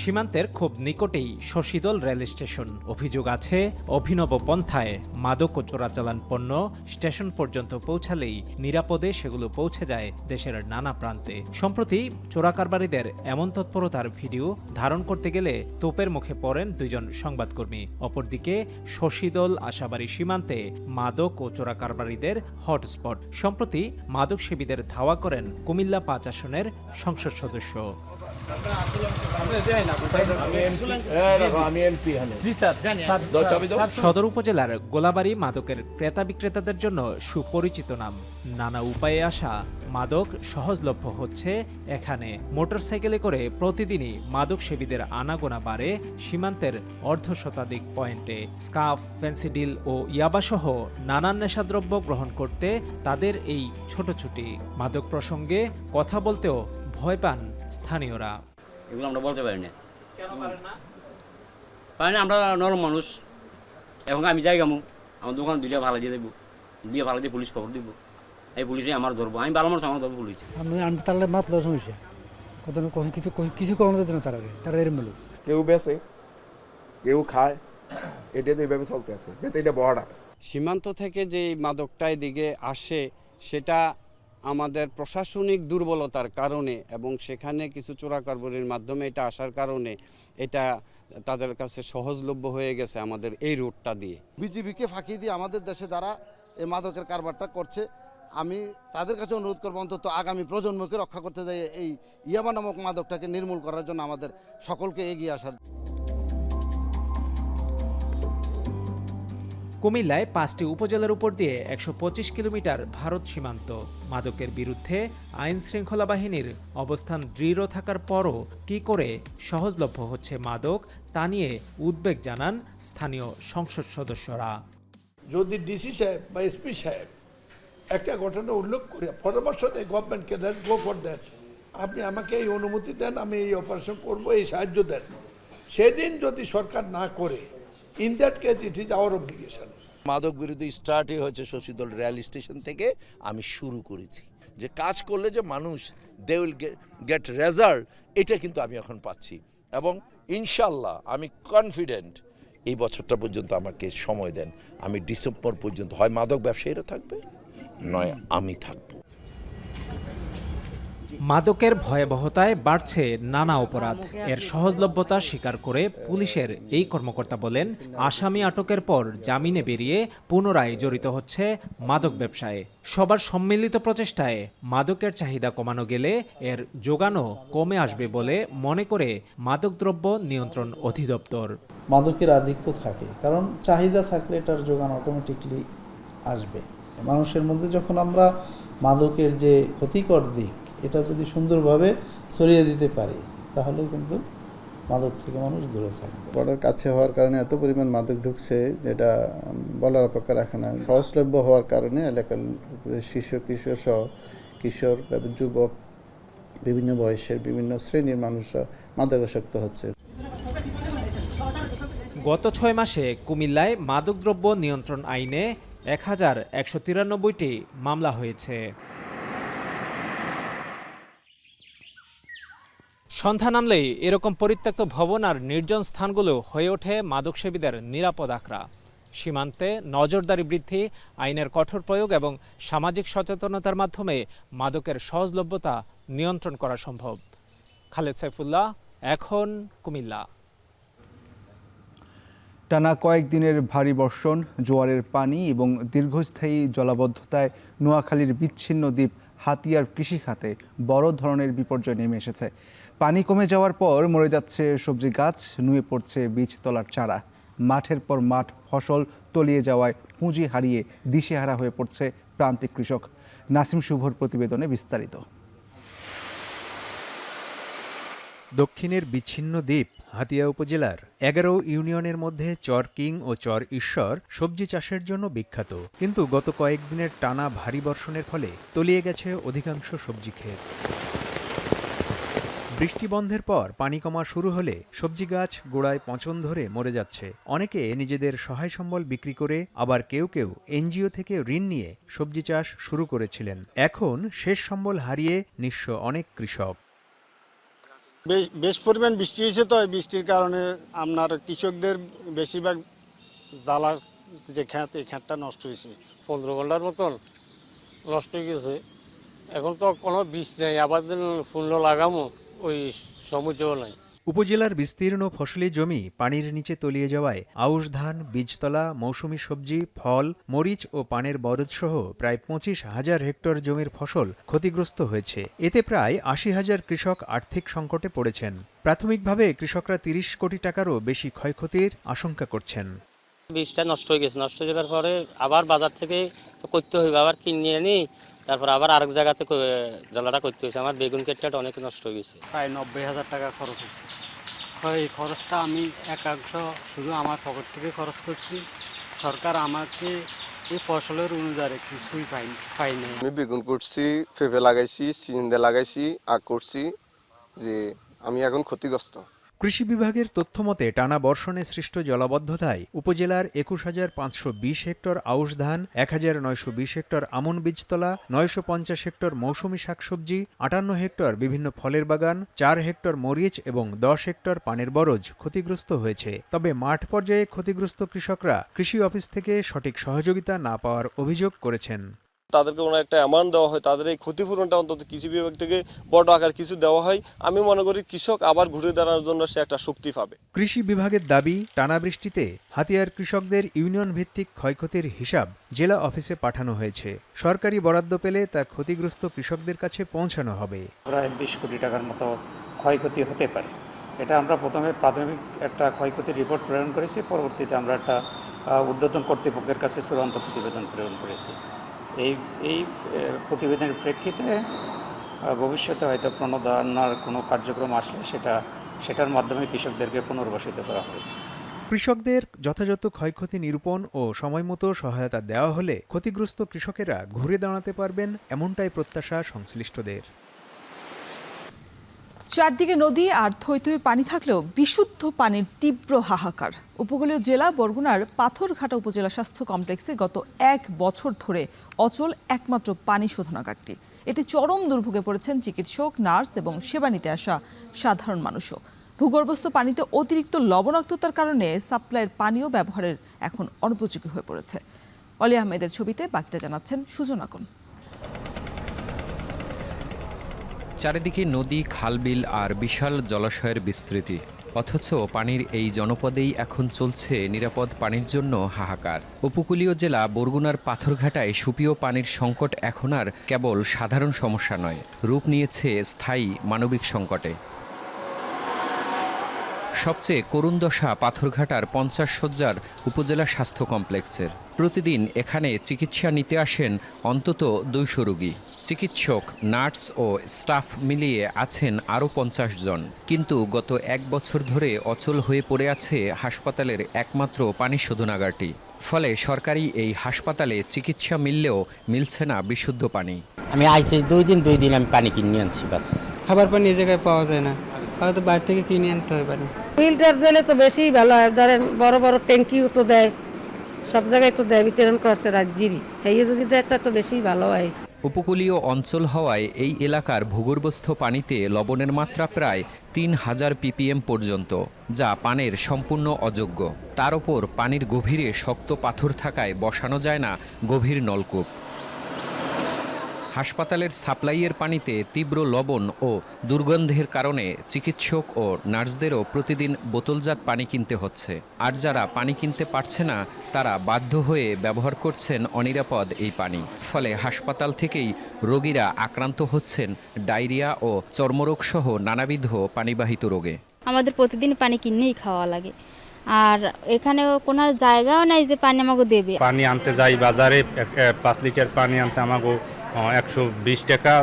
Speaker 16: সীমান্তের খুব নিকটেই শশীদল রেল স্টেশন। অভিযোগ আছে অভিনব পন্থায় মাদক ও চোরাচালান পণ্য স্টেশন পর্যন্ত পৌঁছালেই নিরাপদে সেগুলো পৌঁছে যায় দেশের নানা প্রান্তে। সম্প্রতি চোরাকারবারিদের এমন তৎপরতার ভিডিও ধারণ করতে গেলে তোপের মুখে পড়েন 2 জন সংবাদকর্মী। অপরদিকে শশীদল আশাবাড়ী সীমান্তে মাদক ও চোরাকারবারিদের হটস্পট। সম্প্রতি মাদক সেবীদের ধাওয়া করেন কুমিল্লা 5 আসনের সংসদ সদস্য। সদর উপজেলার গোলাবাড়ি মাদকের ক্রেতা বিক্রেতাদের জন্য সুপরিচিত নাম। নানা উপায়ে আসা মাদক সহজলভ্য হচ্ছে এখানে। মোটরসাইকেলে করে প্রতিদিনই মাদক সেবীদের আনাগোনা বাড়ে সীমান্তের অর্ধশতাধিক পয়েন্টে। স্কাফ, ফেন্সিডিল ও ইয়াবাসহ নানান নেশাদ্রব্য গ্রহণ করতে তাদের এই ছোট ছুটি। মাদক প্রসঙ্গে কথা বলতেও ভয় পান স্থানীয়রা।
Speaker 17: এগুলো আমরা বলতে পারি না, আমরা নরম মানুষ। এবং আমি যাই গামু, আমার দোকান দুইটা ভালো দিয়ে দেবো, দিয়ে ভালো দিয়ে পুলিশ খবর দিব, এই পুলিশে আমার ধরবো। আমি ভালো মানুষ, আমার ধরবো পুলিশ।
Speaker 18: আমি তাহলে মাত্র সমস্যা কিছু করানো যেত না। তারা এর মেলু
Speaker 19: কেউ বেচে, কেউ খায়, এটা তো এইভাবে চলতে আছে, যেহেতু এটা বর্ডার।
Speaker 20: সীমান্ত থেকে যে মাদকটা এদিকে আসে সেটা আমাদের প্রশাসনিক দুর্বলতার কারণে এবং সেখানে কিছু চোরাকারবারির মাধ্যমে এটা আসার কারণে এটা তাদের কাছে সহজলভ্য হয়ে গেছে আমাদের এই রুটটা দিয়ে।
Speaker 21: বিজিবিকে ফাঁকি দিয়ে আমাদের দেশে যারা এই মাদকের কারবারটা করছে, আমি তাদের কাছে অনুরোধ করবো অন্তত আগামী প্রজন্মকে রক্ষা করতে যাই এই ইয়াবা নামক মাদকটাকে নির্মূল করার জন্য আমাদের সকলকে এগিয়ে আসার।
Speaker 16: কুমিল্লায় 5টি উপজেলার উপর দিয়ে 125 কিলোমিটার ভারত সীমান্ত। মাদকের বিরুদ্ধে আইন শৃঙ্খলা বাহিনীর অবস্থান দৃঢ় থাকার পরও কি করে সহজলভ্য হচ্ছে মাদক তা নিয়ে উদ্বেগ জানান স্থানীয় সংসদ সদস্যরা।
Speaker 22: যদি ডিসি সাহেব বা এসপি সাহেব একটা ঘটনা উল্লেখ করে পরামর্শ দেয় গভর্নমেন্টকে, গো ফর দ্যাট, আপনি আমাকে এই অনুমতি দেন, আমি এই অপারেশন করব, এই সাহায্য দেন, সেদিন যদি সরকার না করে, in that case it is our obligation.
Speaker 23: মাদক বিরোধী স্টার্টই হয়েছে শশীদল রেল স্টেশন থেকে আমি শুরু করেছি, যে কাজ করলে যে মানুষ দে উইল গেট রেজাল্ট, এটা কিন্তু আমি এখন পাচ্ছি। এবং ইনশাল্লাহ আমি কনফিডেন্ট এই বছরটা পর্যন্ত আমাকে সময় দেন, আমি ডিসেম্বর পর্যন্ত হয় মাদক ব্যবসায়ীরা থাকবে, নয় আমি থাকব।
Speaker 16: মাদকের ভয়াবহতায় বাড়ছে নানা অপরাধ। এর সহজলভ্যতা স্বীকার করে পুলিশের এই কর্মকর্তা বলেন, আসামি আটকের পর জামিনে বেরিয়ে পুনরায় জড়িত হচ্ছে মাদক ব্যবসায়। সবার সম্মিলিত প্রচেষ্টায় মাদকের চাহিদা কমানো গেলে এর যোগানও কমে আসবে বলে মনে করে মাদকদ্রব্য নিয়ন্ত্রণ অধিদপ্তর।
Speaker 24: মাদকের আধিক্য থাকে, কারণ চাহিদা থাকলে এটার যোগান অটোমেটিকলি আসবে। মানুষের মধ্যে যখন আমরা মাদকের যে ক্ষতিকর দিক এটা যদি সুন্দরভাবে ছড়িয়ে দিতে পারি, তাহলে কিন্তু মাদক থেকে মানুষ দূরে থাকবে।
Speaker 25: বর্ডার কাছে হওয়ার কারণে এত পরিমাণ মাদক ঢুকছে যেটা বলার অপেক্ষা রাখে না। সহজলভ্য হওয়ার কারণে এলাকার শিশু কিশোর সহ কিশোর যুবক বিভিন্ন বয়সের বিভিন্ন শ্রেণীর মানুষরা মাদকাসক্ত হচ্ছে।
Speaker 16: গত 6 মাসে কুমিল্লায় মাদকদ্রব্য নিয়ন্ত্রণ আইনে 1193টি মামলা হয়েছে। সন্ধ্যা নামলেই এরকম পরিত্যক্ত ভবন আর নির্জন স্থানগুলো হয়ে ওঠে মাদকসেবীদের নিরাপদ আখড়া। সীমান্তে নজরদারি বৃদ্ধি, আইনের কঠোর প্রয়োগ এবং সামাজিক সচেতনতার মাধ্যমে মাদকের সহজলভ্যতা নিয়ন্ত্রণ করা সম্ভব। খালেদ সাইফুল্লাহ, এখন কুমিল্লা।
Speaker 2: টানা কয়েকদিনের ভারী বর্ষণ, জোয়ারের পানি এবং দীর্ঘস্থায়ী জলাবদ্ধতায় নোয়াখালীর বিচ্ছিন্ন দ্বীপ হাতিয়ার কৃষিখাতে বড় ধরনের বিপর্যয় নেমে এসেছে। পানি কমে যাওয়ার পর মরে যাচ্ছে সবজি গাছ, নুয়ে পড়ছে বীজতলার চারা। মাঠের পর মাঠ ফসল তলিয়ে যাওয়ায় পুঁজি হারিয়ে দিশেহারা হয়ে পড়ছে প্রান্তিক কৃষক। নাসিম শুভর প্রতিবেদনে বিস্তারিত।
Speaker 26: দক্ষিণের বিচ্ছিন্ন দ্বীপ হাতিয়া উপজেলার 11 ইউনিয়নের মধ্যে চর কিং ও চর ঈশ্বর সবজি চাষের জন্য বিখ্যাত, কিন্তু গত কয়েকদিনের টানা ভারী বর্ষণের ফলে তলিয়ে গেছে অধিকাংশ সবজি ক্ষেত। বৃষ্টি বন্ধের পর পানি কমা শুরু হলে সবজি গাছ গোড়ায় পচন ধরে মরে যাচ্ছে। অনেকে নিজেদের সহায় সম্বল বিক্রি করে, আবার কেউ কেউ এনজিও থেকে ঋণ নিয়ে সবজি চাষ শুরু করেছিলেন। এখন শেষ সম্বল হারিয়ে নিঃস্ব অনেক কৃষক।
Speaker 5: বেশ পরিমাণ বৃষ্টি হয়েছে, তো এই বৃষ্টির কারণে আপনার কৃষকদের বেশিরভাগ জ্বালার যে ক্ষেত, এই ক্ষেতটা নষ্ট হয়েছে।
Speaker 7: 15 ঘন্টার মতন নষ্ট হয়ে গেছে। এখন তো কোনো বীজ নেই, আবার ফুল লাগামো ওই সমুদ্রও নাই।
Speaker 26: উপজেলার বিস্তীর্ণ ফসলি জমি পানির নিচে তলিয়ে যাওয়ায় আউশ ধান, বীজতলা, মৌসুমী সবজি, ফল, মরিচ ও পানের বরজসহ প্রায় 25,000 হেক্টর জমির ফসল ক্ষতিগ্রস্ত হয়েছে। এতে প্রায় 80,000 কৃষক আর্থিক সংকটে পড়েছেন। প্রাথমিকভাবে কৃষকরা 30 কোটি টাকারও বেশি ক্ষয়ক্ষতির আশঙ্কা করছেন।
Speaker 7: বীজটা নষ্ট হয়ে গেছে, নষ্ট হয়ে যাওয়ার পরে আবার বাজার থেকে তো করতে হইবে, আবার কিনে আনি, তারপর আবার আরেক জায়গাতে জ্বালাটা করতে হয়েছে। আমার বেগুন ক্ষেতটা অনেক নষ্ট হয়ে গেছে।
Speaker 8: প্রায় 90,000 টাকা খরচ হয়েছে। এই খরচটা আমি একাংশ শুধু আমার পকেট থেকে খরচ করছি। সরকার আমাকে এই ফসলের অনুযায়ী কিছুই পাইনি।
Speaker 9: আমি বেগুন করছি, পেঁপে লাগাইছি, চিন্ডা লাগাইছি, আখ করছি, যে আমি এখন ক্ষতিগ্রস্ত।
Speaker 26: কৃষি বিভাগের তথ্যমতে টানা বর্ষণে সৃষ্ট জলাবদ্ধতায় উপজেলার 21,520 হেক্টর আউশ ধান, 1,920 হেক্টর আমন বীজতলা, 950 হেক্টর মৌসুমী শাকসবজি, 58 হেক্টর বিভিন্ন ফলের বাগান, 4 হেক্টর মরিচ এবং 10 হেক্টর পানের বরজ ক্ষতিগ্রস্ত হয়েছে। তবে মাঠ পর্যায়ে ক্ষতিগ্রস্ত কৃষকরা কৃষি অফিস থেকে সঠিক সহযোগিতা না পাওয়ার অভিযোগ করেছেন।
Speaker 9: তাদেরকে কোনো একটা অ্যামাউন্ট দেওয়া হয়, তাদের এই ক্ষতিপূরণটা অন্তত কৃষি বিভাগ থেকে বড় আকার কিছু দেওয়া হয়। আমি মনে করি কৃষক আবার ঘুরে দাঁড়ানোর জন্য সে একটা শক্তি পাবে।
Speaker 26: কৃষি বিভাগের দাবি, টানা বৃষ্টিতে হাতিয়ার কৃষকদের ইউনিয়ন ভিত্তিক ক্ষয়ক্ষতির হিসাব জেলা অফিসে পাঠানো হয়েছে। সরকারি বরাদ্দ পেলে তা ক্ষতিগ্রস্ত কৃষকদের কাছে পৌঁছানো হবে।
Speaker 8: প্রায় 20 কোটি টাকার মতো ক্ষয়ক্ষতি হতে পারে। এটা আমরা প্রথমে প্রাথমিক একটা ক্ষয়ক্ষতির রিপোর্ট প্রেরণ করেছি, পরবর্তীতে আমরা একটা ঊর্ধ্বতন কর্তৃপক্ষের কাছে চূড়ান্ত প্রতিবেদন প্রেরণ করেছি। এই প্রতিবেদনের প্রেক্ষিতে ভবিষ্যতে হয়তো প্রণোদনার কোনো কার্যক্রম আসলে সেটার মাধ্যমে কৃষকদেরকে পুনর্বাসিত করা হবে।
Speaker 26: কৃষকদের যথাযথ ক্ষয়ক্ষতি নিরূপণ ও সময়মতো সহায়তা দেওয়া হলে ক্ষতিগ্রস্ত কৃষকেরা ঘুরে দাঁড়াতে পারবেন, এমনটাই প্রত্যাশা সংশ্লিষ্টদের।
Speaker 1: চারদিকে নদী আর থই থই পানি থাকলেও বিশুদ্ধ পানির তীব্র হাহাকার। উপকূলীয় জেলা বরগুনার পাথরঘাটা উপজেলা স্বাস্থ্য কমপ্লেক্সে গত 1 বছর ধরে অচল একমাত্র পানি শোধনাগারটি। এতে চরম দুর্ভোগে পড়েছেন চিকিৎসক, নার্স এবং সেবা নিতে আসা সাধারণ মানুষও। ভূগর্ভস্থ পানিতে অতিরিক্ত লবণাক্ততার কারণে সাপ্লাইয়ের পানীয় ব্যবহারের এখন অনুপযোগী হয়ে পড়েছে। অলি আহমেদের ছবিতে বাকিটা জানাচ্ছেন সুজন আকন।
Speaker 11: চারিদিকে নদী, খালবিল আর বিশাল জলাশয়ের বিস্তৃতি, অথচ পানির এই জনপদেই এখন চলছে নিরাপদ পানির জন্য হাহাকার। উপকূলীয় জেলা বরগুনার পাথরঘাটায় সুপেয় পানির সংকট এখন আর কেবল সাধারণ সমস্যা নয়, রূপ নিয়েছে স্থায়ী মানবিক সংকটে। সবচেয়ে করুণ দশা পাথরঘাটার 50 শয্যার উপজেলা স্বাস্থ্য কমপ্লেক্সের। প্রতিদিন এখানে চিকিৎসা নিতে আসেন অন্তত 200 রোগী। চিকিৎসক, নার্স ও স্টাফ মিলিয়ে আছেন আরও 50 জন। কিন্তু গত 1 বছর ধরে অচল হয়ে পড়ে আছে হাসপাতালের একমাত্র পানি শোধনাগারটি। ফলে সরকারি এই হাসপাতালে চিকিৎসা মিললেও মিলছে না বিশুদ্ধ পানি।
Speaker 12: আমি আইছি 2 দিন আমি পানি কিনে আনছি, বাস।
Speaker 27: খাবার পানি এই জায়গায় পাওয়া যায় না, হয়তো বাইরে থেকে কিনে আনতে হয় পানি।
Speaker 28: ফিল্টার দিলে তো বেশি ভালো হয়, ধরেন বড় বড় ট্যাঙ্কিও তো দেয়, সব জায়গায় তো দেয়, বিতরণ করছে রাজ্যেরই, এই যদি দেয় তো বেশি ভালো হয়।
Speaker 11: উপকূলীয় অঞ্চল হওয়ায় এই এলাকার ভূগর্ভস্থ পানিতে লবণের মাত্রা প্রায় 3000 ppm পর্যন্ত, যা পানের সম্পূর্ণ অযোগ্য। তার ওপর পানির গভীরে শক্ত পাথর থাকায় বসানো যায় না গভীর নলকূপ। হাসপাতালের সাপ্লাইয়ের পানিতে তীব্র লবণ ও দুর্গন্ধের কারণে চিকিৎসক ও নার্সদেরও প্রতিদিন বোতলজাত পানি কিনতে হচ্ছে। আর যারা পানি কিনতে পারছে না তারা বাধ্য হয়ে ব্যবহার করছেন অনিরাপদ এই পানি। ফলে হাসপাতাল থেকেই রোগীরা আক্রান্ত হচ্ছেন ডায়রিয়া ও চর্মরোগ সহ নানাবিধ পানিবাহিত রোগে।
Speaker 29: আমাদের প্রতিদিন পানি কিনেই খাওয়া লাগে, আর এখানে কোনো জায়গাও নাই যে পানি আমাকে দেবে।
Speaker 14: পানি আনতে যাই বাজারে, 5 লিটার পানি আনতে আমাকে 120 টাকা,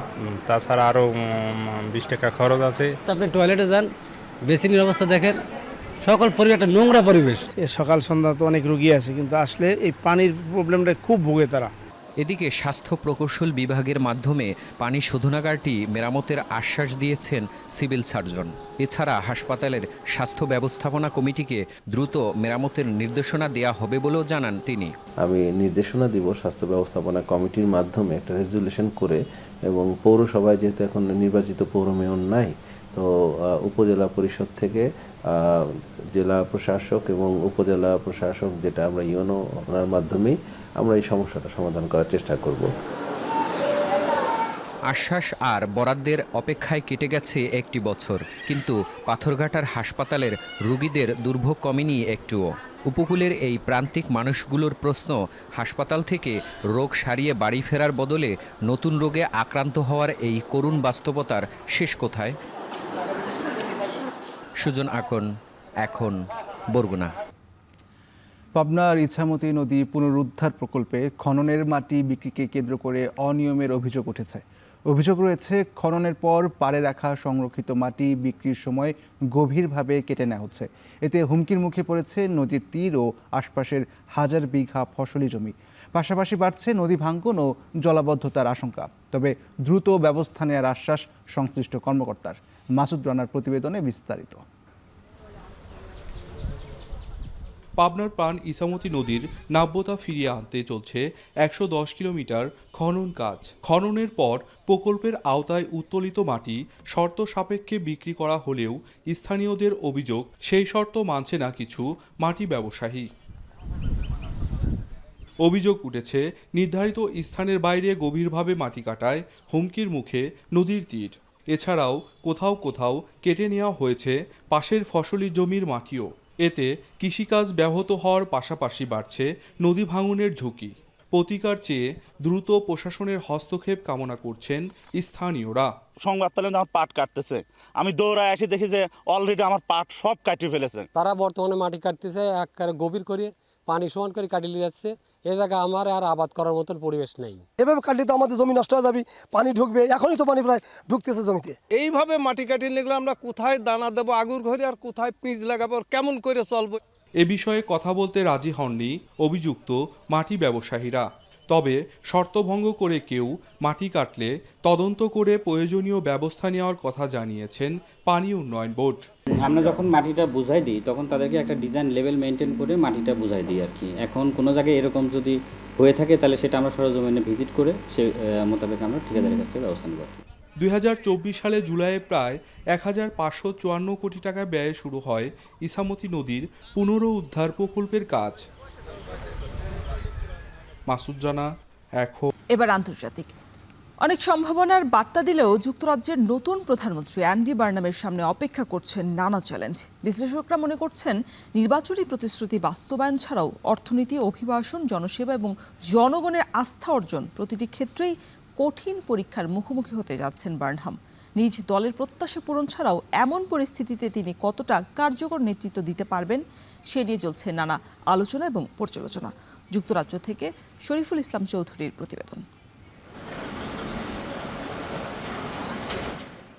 Speaker 14: তাছাড়া আরও 20 টাকা খরচ আছে।
Speaker 18: আপনি টয়লেটে যান, বেসিনের অবস্থা দেখেন, সকল পরিবেশটা নোংরা পরিবেশ।
Speaker 30: সকাল সন্ধ্যা তো অনেক রোগী আছে, কিন্তু আসলে এই পানির প্রবলেমটা খুব ভোগে তারা।
Speaker 11: এদিকে স্বাস্থ্য প্রকৌশল বিভাগের মাধ্যমে পানি শোধনাগারটি মেরামতের আশ্বাস দিয়েছেন সিভিল সার্জন। এছাড়া হাসপাতালের স্বাস্থ্য ব্যবস্থাপনা কমিটিকে দ্রুত মেরামতের নির্দেশনা দেওয়া হবে বলেও জানান তিনি।
Speaker 31: আমি নির্দেশনা দিব স্বাস্থ্য ব্যবস্থাপনা কমিটির মাধ্যমে একটা রেজুলেশন করে, এবং পৌরসভায় যেহেতু এখন নির্বাচিত পৌর মেয়র নাই, তো উপজেলা পরিষদ থেকে জেলা প্রশাসক এবং উপজেলা প্রশাসক, যেটা আমরা ইউনো ওনার মাধ্যমেই আমরা এই সমস্যাটা সমাধান করার চেষ্টা করব।
Speaker 11: আশ্বাস আর বরাদ্দের অপেক্ষায় কেটে গেছে একটি বছর, কিন্তু পাথরঘাটার হাসপাতালের রোগীদের দুর্ভোগ কমেনি একটুও। উপকূলের এই প্রান্তিক মানুষগুলোর প্রশ্ন, হাসপাতাল থেকে রোগ সারিয়ে বাড়ি ফেরার বদলে নতুন রোগে আক্রান্ত হওয়ার এই করুণ বাস্তবতার শেষ কোথায়? সুজন আকন, এখন বরগুনা।
Speaker 2: পাবনার ইছামতি নদী পুনরুদ্ধার প্রকল্পে খননের মাটি বিক্রিকে কেন্দ্র করে অনিয়মের অভিযোগ উঠেছে। অভিযোগ রয়েছে, খননের পর পাড়ে রাখা সংরক্ষিত মাটি বিক্রির সময় গভীরভাবে কেটে নেওয়া হচ্ছে। এতে হুমকির মুখে পড়েছে নদীর তীর ও আশপাশের হাজার বিঘা ফসলি জমি। পাশাপাশি বাড়ছে নদী ভাঙ্গন ও জলাবদ্ধতার আশঙ্কা। তবে দ্রুত ব্যবস্থা নেওয়ার আশ্বাস সংশ্লিষ্ট কর্মকর্তার। মাসুদ রানার প্রতিবেদনে বিস্তারিত।
Speaker 3: পাবনার প্রাণ ইছামতি নদীর নাব্যতা ফিরিয়ে আনতে চলছে ১১০ কিলোমিটার খনন কাজ। খননের পর প্রকল্পের আওতায় উত্তোলিত মাটি শর্ত সাপেক্ষে বিক্রি করা হলেও স্থানীয়দের অভিযোগ, সেই শর্ত মানছে না কিছু মাটি ব্যবসায়ী। অভিযোগ উঠেছে, নির্ধারিত স্থানের বাইরে গভীরভাবে মাটি কাটায় হুমকির মুখে নদীর তীর। এছাড়াও কোথাও কোথাও কেটে নেওয়া হয়েছে পাশের ফসলি জমির মাটিও। এতে কৃষিকাজ ব্যাহত হওয়ার পাশাপাশি বাড়ছে নদী ভাঙনের ঝুঁকি। প্রতিকার চেয়ে দ্রুত প্রশাসনের হস্তক্ষেপ কামনা করছেন স্থানীয়রা।
Speaker 4: সংবাদ পেলেন আমার পাট কাটতেছে, আমি দৌড়ায় এসে দেখি যে অলরেডি আমার পাট সব কাটিয়ে ফেলেছে।
Speaker 6: তারা বর্তমানে মাটি কাটতেছে, একবারে গভীর করে পানি সমান করে কাটিয়ে যাচ্ছে। এ জায়গা আমার আর আবাদ করার মতন পরিবেশ নেই।
Speaker 10: এভাবে কাটলে তো আমাদের জমি নষ্ট হয়ে যাবে, পানি ঢুকবে। এখনই তো পানি প্রায় ঢুকতেছে জমিতে।
Speaker 13: এইভাবে মাটি কাটিয়ে নিলে আমরা কোথায় দানা দেবো আগুর ঘরে, আর কোথায় পিঁচ লাগাবো, কেমন করে চলবো?
Speaker 3: এ বিষয়ে কথা বলতে রাজি হননি অভিযুক্ত মাটি ব্যবসায়ীরা। তবে শর্তভঙ্গ করে কেউ মাটি কাটলে তদন্ত করে প্রয়োজনীয় ব্যবস্থা নেওয়ার কথা জানিয়েছেন পানি উন্নয়ন বোর্ড।
Speaker 15: আমরা যখন মাটিটা বুঝাই দিই তখন তাদেরকে একটা ডিজাইন লেভেল মেনটেন করে মাটিটা বুঝাই দিই আর কি। এখন কোনো জায়গায় এরকম যদি হয়ে থাকে তাহলে সেটা আমরা সরজমিনে ভিজিট করে সে মোতাবেক আমরা ঠিকাদারের কাছ থেকে ব্যবস্থা নেব।
Speaker 3: 2024 সালে জুলাইয়ে প্রায় 1554 কোটি টাকা ব্যয়ে শুরু হয় ইছামতি নদীর পুনরুদ্ধার প্রকল্পের কাজ। মাসুদ রানা, এখন।
Speaker 1: এবার আন্তর্জাতিক। অনেক সম্ভাবনার বার্তা দিলেও যুক্তরাজ্যের নতুন প্রধানমন্ত্রী অ্যান্ডি বার্নামের সামনে অপেক্ষা করছেন নানা চ্যালেঞ্জ। বিশ্লেষকরা মনে করছেন, নির্বাচনী প্রতিশ্রুতি বাস্তবায়ন ছাড়াও অর্থনীতি, অভিবাসন, জনসেবা এবং জনগণের আস্থা অর্জন প্রতিটি ক্ষেত্রেই কঠিন পরীক্ষার মুখোমুখি হতে যাচ্ছেন বার্নহাম। নিজ দলের প্রত্যাশা পূরণ ছাড়াও এমন পরিস্থিতিতে তিনি কতটা কার্যকর নেতৃত্ব দিতে পারবেন সে নিয়ে চলছে নানা আলোচনা এবং পর্যালোচনা। যুক্তরাজ্য থেকে শরীফুল ইসলাম চৌধুরীর প্রতিবেদন।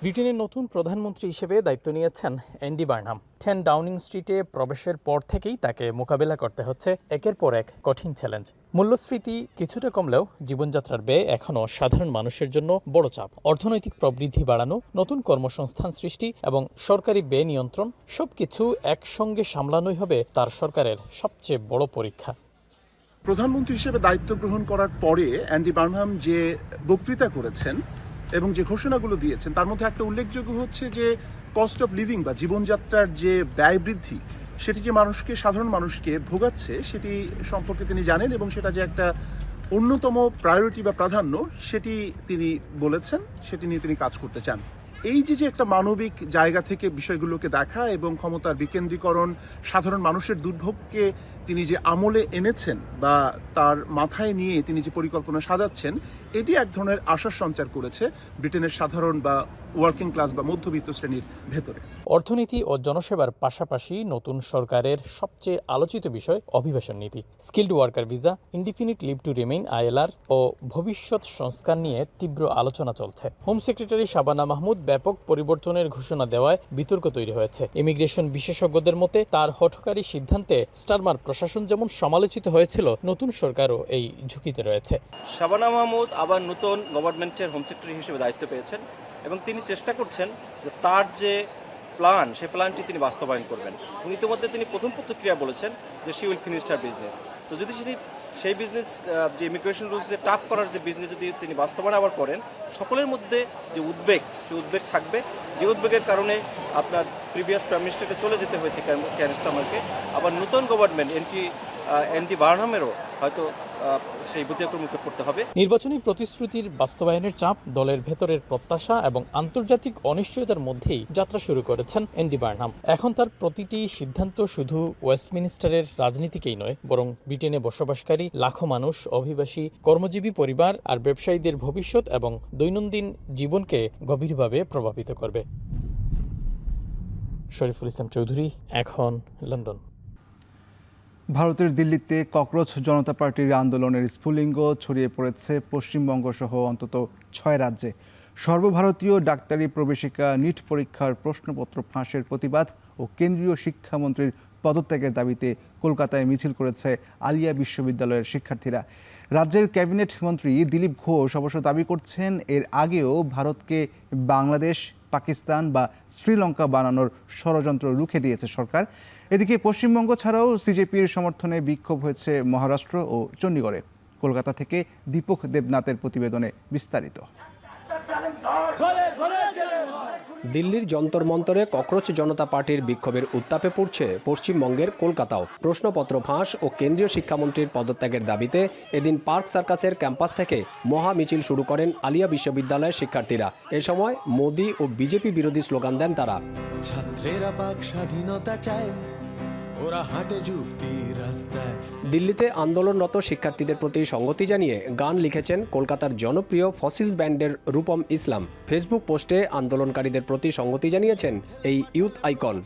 Speaker 17: ব্রিটেনের নতুন প্রধানমন্ত্রী হিসেবে দায়িত্ব নিয়েছেন অ্যান্ডি বার্নহাম। 10 ডাউনিং স্ট্রিটে প্রবেশের পর থেকেই তাকে মোকাবেলা করতে হচ্ছে একের পর এক কঠিন চ্যালেঞ্জ। মূল্যস্ফীতি কিছুটা কমলেও জীবনযাত্রার ব্যয় এখনও সাধারণ মানুষের জন্য বড় চাপ। অর্থনৈতিক প্রবৃদ্ধি বাড়ানো, নতুন কর্মসংস্থান সৃষ্টি এবং সরকারি ব্যয় নিয়ন্ত্রণ, সবকিছু একসঙ্গে সামলানোই হবে তার সরকারের সবচেয়ে বড় পরীক্ষা।
Speaker 19: প্রধানমন্ত্রী হিসেবে দায়িত্ব গ্রহণ করার পরে অ্যান্ডি বার্নহাম যে বক্তৃতা করেছেন এবং যে ঘোষণাগুলো দিয়েছেন তার মধ্যে একটা উল্লেখযোগ্য হচ্ছে যে কস্ট অফ লিভিং বা জীবনযাত্রার যে ব্যয় বৃদ্ধি, সেটি যে সাধারণ মানুষকে ভোগাচ্ছে সেটি সম্পর্কে তিনি জানেন এবং সেটা যে একটা অন্যতম প্রায়োরিটি বা প্রাধান্য সেটি তিনি বলেছেন, সেটি নিয়ে তিনি কাজ করতে চান। এই যে একটা মানবিক জায়গা থেকে বিষয়গুলোকে দেখা এবং ক্ষমতার বিকেন্দ্রীকরণ, সাধারণ মানুষের দুর্ভোগকে তিনি যে আমলে এনেছেন বা তার মাথায় নিয়ে তিনি যে পরিকল্পনা সাজাচ্ছেন, এটি এক ধরনের আশার সঞ্চার করেছে ব্রিটেনের সাধারণ বা ওয়ার্কিং ক্লাস বা মধ্যবিত্ত শ্রেণীর ভেতরে।
Speaker 17: অর্থনীতি ও জনসেবার পাশাপাশি নতুন সরকারের সবচেয়ে আলোচিত বিষয় অভিবাসন নীতি। Skilled worker visa, indefinite leave to remain ILR ও ভবিষ্যৎ সংস্কার নিয়ে তীব্র আলোচনা চলছে। হোম সেক্রেটারি শাবানা মাহমুদ ব্যাপক পরিবর্তনের ঘোষণা দেওয়ায় বিতর্ক তৈরি হয়েছে। ইমিগ্রেশন বিশেষজ্ঞদের মতে তার হঠকারী সিদ্ধান্তে স্টারমার প্রশাসন যেমন সমালোচিত হয়েছিল, নতুন সরকারও এই ঝুঁকিতে রয়েছে।
Speaker 20: শাবানা মাহমুদ আবার নতুন গভর্নমেন্টের হোম সেক্রেটারি হিসেবে দায়িত্ব পেয়েছেন এবং তিনি চেষ্টা করছেন যে তার যে প্ল্যান, সেই প্ল্যানটি তিনি বাস্তবায়ন করবেন। এবং ইতিমধ্যে তিনি প্রথম প্রতিক্রিয়া বলেছেন যে she will finish her business. তো যদি তিনি সেই বিজনেস, যে ইমিগ্রেশন রুলস যে টাফ করার যে বিজনেস যদি তিনি বাস্তবায়ন আবার করেন, সকলের মধ্যে যে উদ্বেগ, সেই উদ্বেগ থাকবে, যে উদ্বেগের কারণে আপনার প্রিভিয়াস প্রাইম মিনিস্টারকে চলে যেতে হয়েছে কেয়ার স্টারমারকে, আবার নতুন গভর্নমেন্ট এনডি বার্নহামেরও হয়তো সেই ব্যতিক্রম মুখে পড়তে হবে।
Speaker 17: নির্বাচনী প্রতিশ্রুতির বাস্তবায়নের চাপ, দলের ভেতরের প্রত্যাশা এবং আন্তর্জাতিক অনিশ্চয়তার মধ্যেই যাত্রা শুরু করেছেন এন্ডি বার্নহাম। এখন তার প্রতিটি সিদ্ধান্ত শুধু ওয়েস্টমিনিস্টারের রাজনীতিকেই নয়, বরং ব্রিটেনে বসবাসকারী লাখো মানুষ, অভিবাসী, কর্মজীবী পরিবার আর ব্যবসায়ীদের ভবিষ্যৎ এবং দৈনন্দিন জীবনকে গভীরভাবে প্রভাবিত করবে। শরীফুল ইসলাম চৌধুরী, এখন, লন্ডন।
Speaker 2: ভারতের দিল্লিতে ককরোচ জনতা পার্টির আন্দোলনের স্ফুলিঙ্গ ছড়িয়ে পড়েছে পশ্চিমবঙ্গ সহ অন্তত 6 রাজ্যে। সর্বভারতীয় ডাক্তারি প্রবেশিকা নিট পরীক্ষার প্রশ্নপত্র ফাঁসের প্রতিবাদ ও কেন্দ্রীয় শিক্ষামন্ত্রীর পদত্যাগের দাবিতে কলকাতায় মিছিল করেছে আলিয়া বিশ্ববিদ্যালয়ের শিক্ষার্থীরা। রাজ্যের ক্যাবিনেট মন্ত্রী দিলীপ ঘোষ অবশ্য দাবি করছেন, এর আগেও ভারতকে বাংলাদেশ, পাকিস্তান বা শ্রীলঙ্কা বানানোর ষড়যন্ত্র রুখে দিয়েছে সরকার। এদিকে পশ্চিমবঙ্গ ছাড়াও সিজেপির সমর্থনে বিক্ষোভ হয়েছে মহারাষ্ট্র ও চণ্ডীগড়ে। কলকাতা থেকে দীপক দেবনাথের প্রতিবেদনে বিস্তারিত।
Speaker 5: দিল্লির যন্তর মন্তরে ককরোচ জনতা পার্টির বিক্ষোভের উত্তাপে পড়ছে পশ্চিমবঙ্গের কলকাতাও। প্রশ্নপত্র ফাঁস ও কেন্দ্রীয় শিক্ষামন্ত্রীর পদত্যাগের দাবিতে এদিন পার্ক সার্কাসের ক্যাম্পাস থেকে মহা মিছিল শুরু করেন আলিয়া বিশ্ববিদ্যালয়ের শিক্ষার্থীরা। এ সময় মোদি ও বিজেপি বিরোধী স্লোগান দেন তারা।
Speaker 7: ছাত্রেরা বাক স্বাধীনতা চায়, ওরা হাঁটে যুক্তির রাস্তায়।
Speaker 5: দিল্লিতে আন্দোলনরত শিক্ষার্থীদের প্রতি সংগতি জানিয়ে গান লিখেছেন কলকাতার জনপ্রিয় ফসিলস ব্যান্ডের রূপম ইসলাম। ফেসবুক পোস্টে আন্দোলনকারীদের প্রতি সংগতি জানিয়েছেন এই ইউথ আইকন।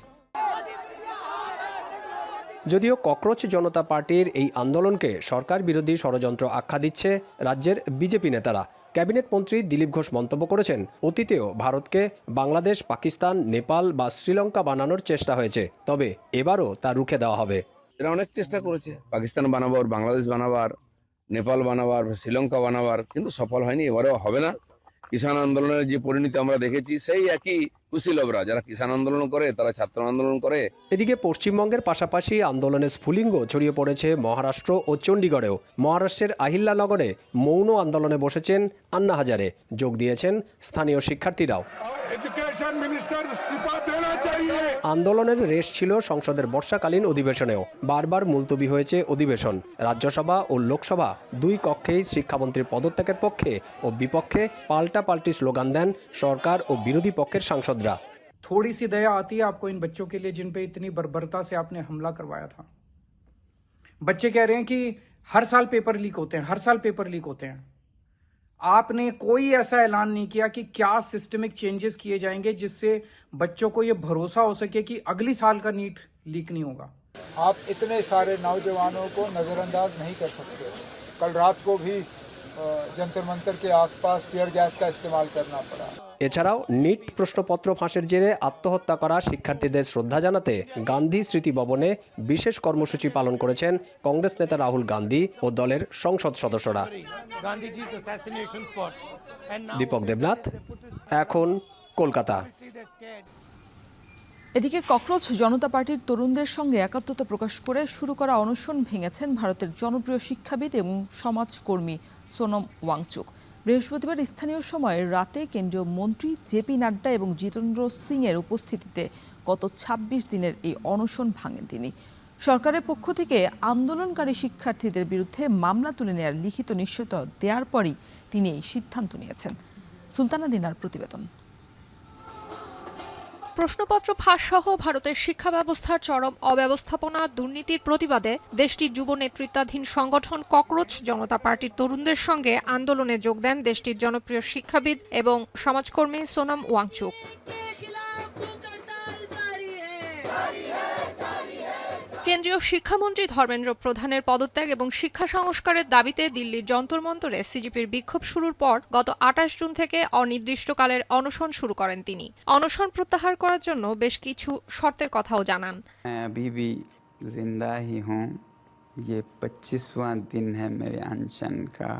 Speaker 5: যদিও ককরোচ জনতা পার্টির এই আন্দোলনকে সরকার বিরোধী ষড়যন্ত্র আখ্যা দিচ্ছে রাজ্যের বিজেপি নেতারা। ক্যাবিনেট মন্ত্রী দিলীপ ঘোষ মন্তব্য করেছেন, অতীতেও ভারতকে বাংলাদেশ, পাকিস্তান, নেপাল বা শ্রীলঙ্কা বানানোর চেষ্টা হয়েছে, তবে এবারও তা রুখে দেওয়া হবে।
Speaker 8: এরা অনেক চেষ্টা করেছে পাকিস্তান বানাবার, বাংলাদেশ বানাবার, নেপাল বানাবার, শ্রীলঙ্কা বানাবার, কিন্তু সফল হয়নি, এবারেও হবে না। কিষাণ আন্দোলনের যে পরিণতি আমরা দেখেছি, সেই একই কুশীলবরা যারা কিষাণ আন্দোলন করে, তারা ছাত্র আন্দোলন করে।
Speaker 5: এদিকে পশ্চিমবঙ্গের পাশাপাশি আন্দোলনের স্ফুলিঙ্গ ছড়িয়ে পড়েছে মহারাষ্ট্র ও চণ্ডীগড়েও। মহারাষ্ট্রের আহিল্লানগরে মৌন আন্দোলনে বসেছেন আন্না হাজারে। যোগ দিয়েছেন স্থানীয় শিক্ষার্থীরাও। আন্দোলনের রেশ ছিল সংসদের বর্ষাকালীন অধিবেশনেও। বারবার মুলতবি হয়েছে অধিবেশন। রাজ্যসভা ও লোকসভা দুই কক্ষেই শিক্ষামন্ত্রীর পদত্যাগের পক্ষে ও বিপক্ষে পাল্টাপাল্টি স্লোগান দেন সরকার ও বিরোধী পক্ষের সাংসদরা।
Speaker 9: थोड़ी सी दया आती है आपको इन बच्चों के लिए जिन पे इतनी बर्बरता से आपने हमला करवाया था। बच्चे कह रहे हैं कि हर साल पेपर लीक होते हैं, हर साल पेपर लीक होते हैं। आपने कोई ऐसा ऐलान नहीं किया कि क्या सिस्टमिक चेंजेस किए जाएंगे जिससे बच्चों को ये भरोसा हो सके कि अगली साल का नीट लीक नहीं होगा।
Speaker 16: आप इतने सारे नौजवानों को नज़रअंदाज नहीं कर सकते। कल रात को भी जंतर मंतर के आसपास टीयर गैस का इस्तेमाल करना पड़ा।
Speaker 5: এছাড়াও নিট প্রশ্নপত্র ফাঁসের জেরে আত্মহত্যা করা শিক্ষার্থীদের শ্রদ্ধা জানাতে গান্ধী স্মৃতি ভবনে বিশেষ কর্মসূচি পালন করেছেন কংগ্রেস নেতা রাহুল গান্ধী ও দলের সংসদ সদস্যরা। দীপক দেবনাথ, এখন, কলকাতা।
Speaker 1: এদিকে ককরোচ জনতা পার্টির তরুণদের সঙ্গে একাত্মতা প্রকাশ করে শুরু করা অনশন ভেঙেছেন ভারতের জনপ্রিয় শিক্ষাবিদ এবং সমাজকর্মী সোনম ওয়াংচুক। বৃহস্পতিবার স্থানীয় সময়ে রাতে কেন্দ্রীয় মন্ত্রী জেপি নাড্ডা এবং জিতেন্দ্র সিংয়ের উপস্থিতিতে গত ২৬ দিনের এই অনশন ভাঙেন তিনি। সরকারের পক্ষ থেকে আন্দোলনকারী শিক্ষার্থীদের বিরুদ্ধে মামলা তুলে নেওয়ার লিখিত নিশ্চয়তা দেওয়ার পরই তিনি এই সিদ্ধান্ত নিয়েছেন। সুলতানা দিনার প্রতিবেদন।
Speaker 21: প্রশ্নপত্র ফাঁস সহ ভারতের শিক্ষা ব্যবস্থার চরম অব্যবস্থাপনা, দুর্নীতির প্রতিবাদে দেশটির যুব নেতৃত্বাধীন সংগঠন ককরোচ জনতা পার্টির তরুণদের সঙ্গে আন্দোলনে যোগ দেন দেশটির জনপ্রিয় শিক্ষাবিদ এবং সমাজকর্মী সোনম ওয়াংচুক। কেন্দ্রীয় শিক্ষামন্ত্রী ধর্মেন্দ্র প্রধানের পদত্যাগ এবং শিক্ষা সংস্কারের দাবিতে দিল্লির যন্তর মন্তরে সিজেপির বিক্ষোভ শুরুর পর গত ২৮ জুন থেকে অনির্দিষ্টকালের অনশন শুরু করেন তিনি। অনশন প্রত্যাহার করার জন্য বেশ কিছু শর্তের কথাও জানান।
Speaker 22: अभी भी जिंदा ही हूँ, ये 25वां दिन है मेरे अनशन का।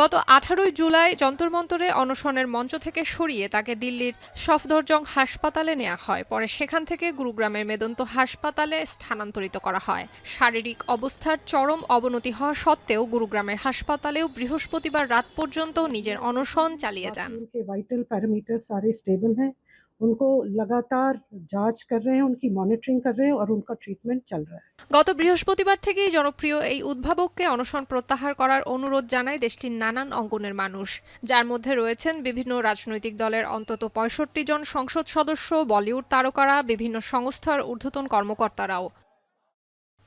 Speaker 21: গত 18 জুলাই যন্তর মন্তরে অনশনের মঞ্চ থেকে সরিয়ে তাকে দিল্লির সফদরজং হাসপাতালে নেওয়া হয়। পরে সেখান থেকে গুরুগ্রামের মেদন্ত হাসপাতালে স্থানান্তরিত করা হয়। শারীরিক অবস্থার চরম অবনতি হওয়া সত্ত্বেও গুরুগ্রামের হাসপাতালেও বৃহস্পতিবার রাত পর্যন্ত নিজের অনশন চালিয়ে যান।
Speaker 12: वाइटल पैरामीटर सारे स्टेबल हैं, उनको लगातार जांच कर रहे हैं, उनकी मॉनिटरिंग कर रहे हैं और उनका ट्रीटमेंट चल रहा है।
Speaker 21: গত বৃহস্পতিবার থেকেই জনপ্রিয় এই উদ্ভাবককে অনশন প্রত্যাহার করার অনুরোধ জানায় দেশটির নানান অঙ্গনের মানুষ, যার মধ্যে রয়েছেন বিভিন্ন রাজনৈতিক দলের অন্তত 65 জন সংসদ সদস্য, বলিউড তারকারা, বিভিন্ন সংস্থার ঊর্ধ্বতন কর্মকর্তারাও।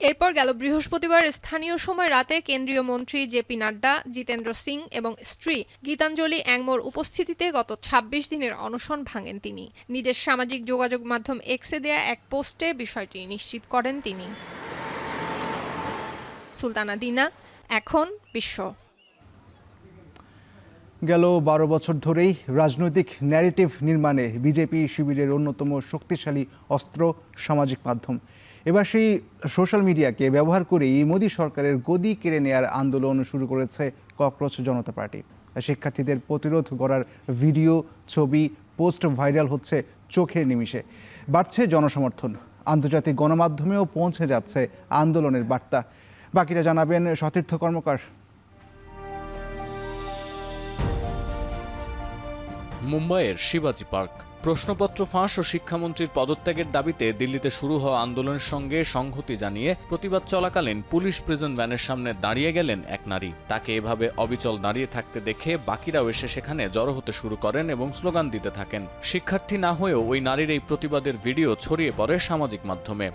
Speaker 21: এরপর গেল বৃহস্পতিবার স্থানীয় সময় রাতে কেন্দ্রীয় মন্ত্রী জেপি নাড্ডা, জিতেন্দ্র সিং এবং স্ত্রী গীতাঞ্জলি অ্যাংমোর উপস্থিতিতে গত 26 দিনের অনশন ভাঙেন তিনি। নিজের সামাজিক যোগাযোগ মাধ্যম এক্সে দেয়া এক পোস্টে বিষয়টি নিশ্চিত করেন তিনি। সুলতানা দিনা, এখন বিশ্ব।
Speaker 2: গেল 12 বছর ধরেই রাজনৈতিক ন্যারেটিভ নির্মাণে বিজেপি শিবিরের অন্যতম শক্তিশালী অস্ত্র সামাজিক মাধ্যম। এবার সেই সোশ্যাল মিডিয়াকে ব্যবহার করেই মোদী সরকারের গদি কেড়ে নেয়ার আন্দোলন শুরু করেছে ককরোচ জনতা পার্টি। শিক্ষার্থীদের প্রতিরোধ গড়ার ভিডিও, ছবি, পোস্ট ভাইরাল হচ্ছে চোখের নিমিষে। বাড়ছে জনসমর্থন, আন্তর্জাতিক গণমাধ্যমেও পৌঁছে যাচ্ছে আন্দোলনের বার্তা। বাকিরা জানাবেন সতীর্থ কর্মকার।
Speaker 14: মুম্বাইয়ের শিবাজি পার্ক। প্রশ্নপত্র ফাঁস ও শিক্ষামন্ত্রীর পদত্যাগের দাবিতে দিল্লিতে শুরু হওয়া আন্দোলনের সঙ্গে সংহতি জানিয়ে প্রতিবাদ চলাকালীন পুলিশ প্রিজন ভ্যানের সামনে দাঁড়িয়ে গেলেন এক নারী। তাকে এভাবে অবিচল দাঁড়িয়ে থাকতে দেখে বাকিরাও এসে সেখানে জড়ো হতে শুরু করেন এবং স্লোগান দিতে থাকেন। শিক্ষার্থী না হয়েও ওই নারীর এই প্রতিবাদের ভিডিও ছড়িয়ে পড়ে সামাজিক মাধ্যমে।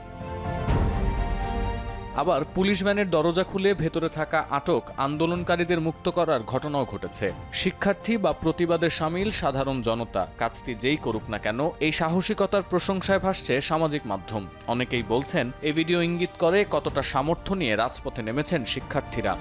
Speaker 14: আবার পুলিশ ভ্যানের দরজা খুলে ভেতরে থাকা আটক আন্দোলনকারীদের মুক্ত করার ঘটনাও ঘটেছে। শিক্ষার্থী বা প্রতিবাদে সামিল সাধারণ জনতা কাজটি যেই করুক না কেন, এই সাহসিকতার প্রশংসায় ভাসছে সামাজিক মাধ্যম। অনেকেই বলছেন এই ভিডিও ইঙ্গিত করে কতটা সামর্থ্য নিয়ে রাজপথে নেমেছেন শিক্ষার্থীরা।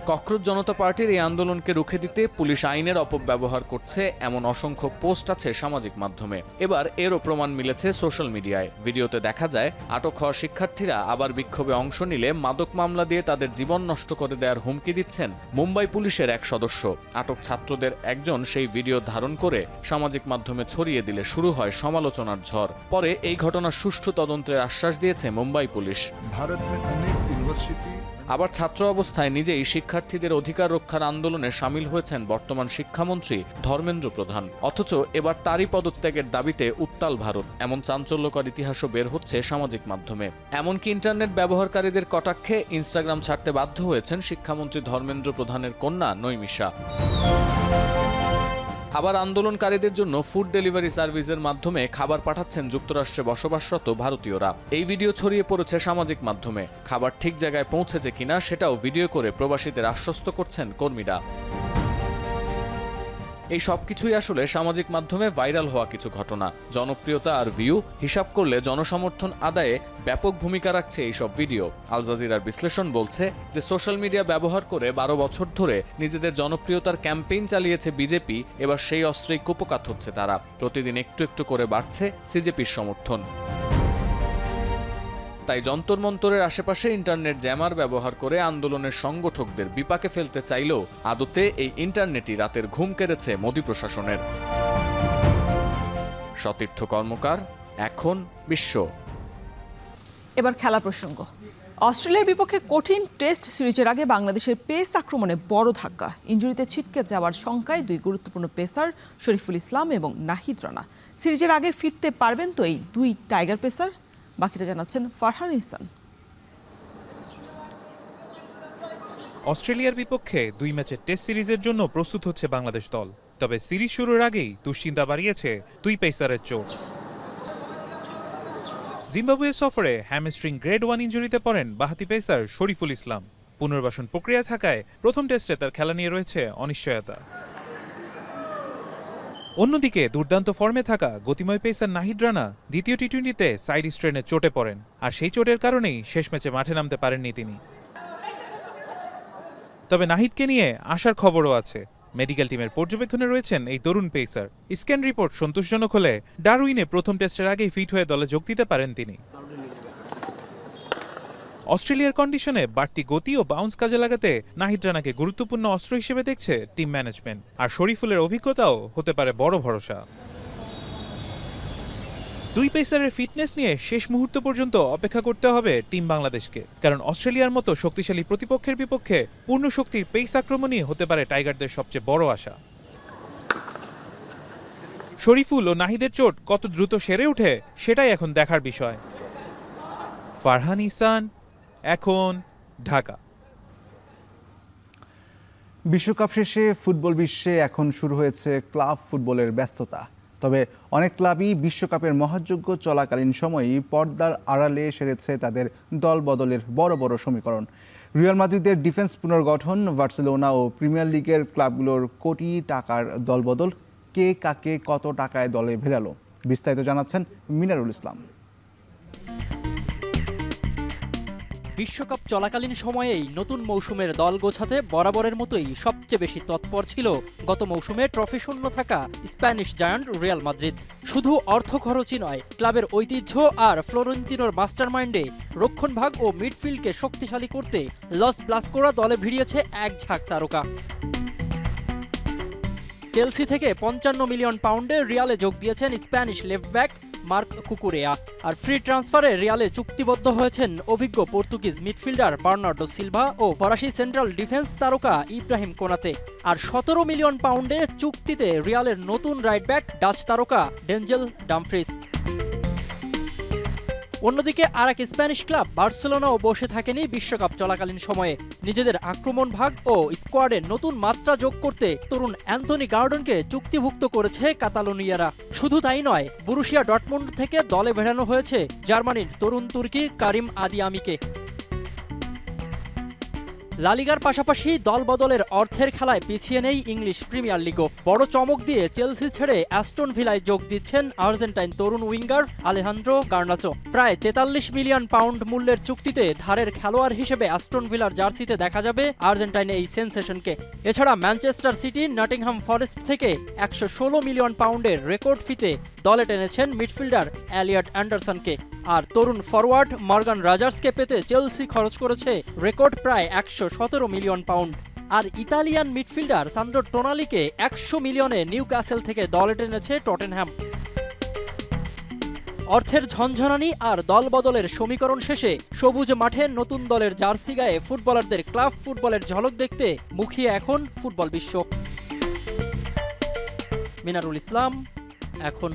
Speaker 14: ককরোচ জনতা পার্টির এই আন্দোলনকে রুখে দিতে পুলিশ আইনের অপব্যবহার করছে এমন অসংখ্য পোস্ট আছে সামাজিক মাধ্যমে। এবার এরও প্রমাণ মিলেছে সোশ্যাল মিডিয়ায়। ভিডিওতে দেখা যায় আটক হওয়া শিক্ষার্থীরা আবার বিক্ষোভে অংশ নিলে মাদক মামলা দিয়ে তাদের জীবন নষ্ট করে দেওয়ার হুমকি দিচ্ছেন মুম্বাই পুলিশের এক সদস্য। আটক ছাত্রদের একজন সেই ভিডিও ধারণ করে সামাজিক মাধ্যমে ছড়িয়ে দিলে শুরু হয় সমালোচনার ঝড়। পরে এই ঘটনার সুষ্ঠু তদন্তের আশ্বাস দিয়েছে মুম্বাই পুলিশ। আবার ছাত্র অবস্থায় নিজেই শিক্ষার্থীদের অধিকার রক্ষার আন্দোলনে সামিল হয়েছেন বর্তমান শিক্ষামন্ত্রী ধর্মেন্দ্র প্রধান। অথচ এবার তারই পদত্যাগের দাবিতে উত্তাল ভারত, এমন চাঞ্চল্যকর ইতিহাসও বের হচ্ছে সামাজিক মাধ্যমে। এমনকি ইন্টারনেট ব্যবহারকারীদের কটাক্ষে ইনস্টাগ্রাম ছাড়তে বাধ্য হয়েছেন শিক্ষামন্ত্রী ধর্মেন্দ্র প্রধানের কন্যা নৈমিষা। আবার আন্দোলনকারীদের জন্য ফুড ডেলিভারি সার্ভিসের মাধ্যমে খাবার পাঠাচ্ছেন যুক্তরাষ্ট্রে বসবাসরত ভারতীয়রা। এই ভিডিও ছড়িয়ে পড়েছে সামাজিক মাধ্যমে। খাবার ঠিক জায়গায় পৌঁছেছে কিনা সেটাও ভিডিও করে প্রবাসীদের আশ্বস্ত করছেন কর্মীরা। এই সবকিছুই আসলে সামাজিক মাধ্যমে ভাইরাল হওয়া কিছু ঘটনা। জনপ্রিয়তা আর ভিউ হিসাব করলে জনসমর্থন আদায়ে ব্যাপক ভূমিকা রাখছে এইসব ভিডিও। আল জাজিরার বিশ্লেষণ বলছে যে সোশ্যাল মিডিয়া ব্যবহার করে 12 বছর ধরে নিজেদের জনপ্রিয়তার ক্যাম্পেইন চালিয়েছে বিজেপি। এবার সেই অস্ত্রেই কুপকাত হচ্ছে তারা। প্রতিদিন একটু একটু করে বাড়ছে সিজেপির সমর্থন। তাই যন্তর মন্তরের আশেপাশে ইন্টারনেট জ্যামার ব্যবহার করে আন্দোলনের সংগঠকদের বিপাকে ফেলতে চাইলেও আদতে এই ইন্টারনেটই রাতের ঘুম কেড়েছে মোদী প্রশাসনের। সতীর্থ কর্মকার, এখন বিশ্ব।
Speaker 1: এবার খেলা প্রসঙ্গ। অস্ট্রেলিয়ার বিপক্ষে কঠিন টেস্ট সিরিজের আগে বাংলাদেশের পেস আক্রমণে বড় ধাক্কা। ইনজুরিতে ছিটকে যাওয়ার শঙ্কায় দুই গুরুত্বপূর্ণ পেসার শরীফুল ইসলাম এবং নাহিদ রানা। সিরিজের আগে ফিরতে পারবেন তো এই দুই টাইগার পেসার? বাকিটা জানাচ্ছেন ফারহান ইহসান।
Speaker 18: অস্ট্রেলিয়ার বিপক্ষে 2 ম্যাচের টেস্ট সিরিজের জন্য প্রস্তুত হচ্ছে বাংলাদেশ দল। তবে সিরিজ শুরুর আগেই দুশ্চিন্তা বাড়িয়েছে দুই পেসারের চোট। জিম্বাবুয়ে সফরে হ্যামস্ট্রিং গ্রেড 1 ইনজুরিতে পড়েন বাঁহাতি পেসার শরীফুল ইসলাম। পুনর্বাসন প্রক্রিয়া থাকায় প্রথম টেস্টে তার খেলা নিয়ে রয়েছে অনিশ্চয়তা। অন্যদিকে দুর্দান্ত ফর্মে থাকা গতিময় পেসার নাহিদ রানা দ্বিতীয় টি-20তে সাইড স্ট্রেনে চোটে পড়েন, আর সেই চোটের কারণেই শেষ ম্যাচে মাঠে নামতে পারেননি তিনি। তবে নাহিদকে নিয়ে আশার খবরও আছে। মেডিকেল টিমের পর্যবেক্ষণে রয়েছেন এই তরুণ পেসার। স্ক্যান রিপোর্ট সন্তোষজনক হলে ডারউইনে প্রথম টেস্টের আগেই ফিট হয়ে দলে যোগ দিতে পারেন তিনি। অস্ট্রেলিয়ার কন্ডিশনে বাড়তি গতি ও বাউন্স কাজে লাগাতে নাহিদ রানাকে গুরুত্বপূর্ণ অস্ত্র হিসেবে দেখছে টিম ম্যানেজমেন্ট, আর শরীফুলের অভিজ্ঞতাও হতে পারে বড় ভরসা। দুই পেসারের ফিটনেস নিয়ে শেষ মুহূর্ত পর্যন্ত অপেক্ষা করতে হবে টিম বাংলাদেশকে, কারণ অস্ট্রেলিয়ার মতো শক্তিশালী প্রতিপক্ষের বিপক্ষে পূর্ণ শক্তির পেস আক্রমণই হতে পারে টাইগারদের সবচেয়ে বড় আশা। শরীফুল ও নাহিদের চোট কত দ্রুত সেরে ওঠে সেটাই এখন দেখার বিষয়। ফারহান ইহসান, এখন, ঢাকা।
Speaker 2: বিশ্বকাপ শেষে ফুটবল বিশ্বে এখন শুরু হয়েছে ক্লাব ফুটবলের ব্যস্ততা। তবে অনেক ক্লাবই বিশ্বকাপের মহাযজ্ঞ চলাকালীন সময়ই পর্দার আড়ালে সেরেছে তাদের দল বদলের বড় বড় সমীকরণ। রিয়াল মাদ্রিদের ডিফেন্স পুনর্গঠন, বার্সেলোনা ও প্রিমিয়ার লিগের ক্লাবগুলোর কোটি টাকার দলবদল, কে কাকে কত টাকায় দলে ভেড়ালো, বিস্তারিত জানাচ্ছেন মিনারুল ইসলাম।
Speaker 11: বিশ্বকাপ চলাকালীন সময়েই নতুন মৌসুমের দল গোছাতে বরাবরের মতোই সবচেয়ে বেশি তৎপর ছিল গত মৌসুমে ট্রফি শূন্য থাকা স্প্যানিশ জায়ান্ট রিয়াল মাদ্রিদ। শুধু অর্থ খরচই নয়, ক্লাবের ঐতিহ্য আর ফ্লোরেন্তিনোর মাস্টারমাইন্ডে রক্ষণভাগ ও মিডফিল্ডকে শক্তিশালী করতে লস ব্লাসকোরা দলে ভিড়িয়েছে এক ঝাঁক তারকা। চেলসি থেকে 55 মিলিয়ন পাউন্ডে রিয়ালে যোগ দিয়েছেন Spanish left back Marc Cucurella, আর ফ্রি ট্রান্সফারে রিয়ালে চুক্তিবদ্ধ হয়েছেন অভিজ্ঞ পর্তুগিজ মিডফিল্ডার বার্নার্ডো সিলভা ও ফরাসি সেন্ট্রাল ডিফেন্স তারকা ইব্রাহিম কোনাতে। আর 17 মিলিয়ন পাউন্ডে চুক্তিতে রিয়ালের নতুন রাইট ব্যাক ডাচ তারকা ডেঞ্জেল ডামফ্রিস। অন্যদিকে আরেক স্প্যানিশ ক্লাব বার্সেলোনাও বসে থাকেনি বিশ্বকাপ চলাকালীন সময়ে। নিজেদের আক্রমণ ভাগ ও স্কোয়াডে নতুন মাত্রা যোগ করতে তরুণ অ্যান্থনি গার্ডনকে চুক্তিভুক্ত করেছে কাতালোনিয়ারা। শুধু তাই নয়, বরুশিয়া ডর্টমুন্ড থেকে দলে ভেড়ানো হয়েছে জার্মানির তরুণ তুর্কি কারিম আদিয়ামিকে। লা লিগার পাশাপাশি দলবদলের অর্থের খেলায় পিছিয়ে নেই ইংলিশ প্রিমিয়ার লিগও। বড় চমক দিয়ে চেলসি ছেড়ে অ্যাস্টন ভিলায় যোগ দিচ্ছেন আর্জেন্টাইন তরুণ উইঙ্গার আলেহান্দ্রো গার্নাচো। প্রায় 43 মিলিয়ন পাউন্ড মূল্যের চুক্তিতে ধারের খেলোয়াড় হিসেবে অ্যাস্টন ভিলার জার্সিতে দেখা যাবে আর্জেন্টাইন এই সেন্সেশনকে। এছাড়া ম্যানচেস্টার সিটি, নটিংহাম ফরেস্ট থেকে 116 মিলিয়ন পাউন্ডের রেকর্ড ফিতে দলে টেনেছেন মিডফিল্ডার এলিয়ট অ্যান্ডারসনকে। আর তরুণ ফরওয়ার্ড মর্গান রজার্সকে পেতে চেলসি খরচ করেছে রেকর্ড প্রায় 117 মিলিয়ন পাউন্ড। আর ইতালিয়ান মিডফিল্ডার সান্দ্রো টোনালিকে 100 মিলিয়নে নিউক্যাসেল থেকে দলে টেনেছে টটেনহ্যাম। অর্থের ঝনঝনানি আর দল বদলের সমীকরণ শেষে সবুজ মাঠে নতুন দলের জার্সি গায়ে ফুটবলারদের ক্লাব ফুটবলের ঝলক দেখতে মুখিয়ে এখন ফুটবল বিশ্ব। মিনারুল ইসলাম, এখন।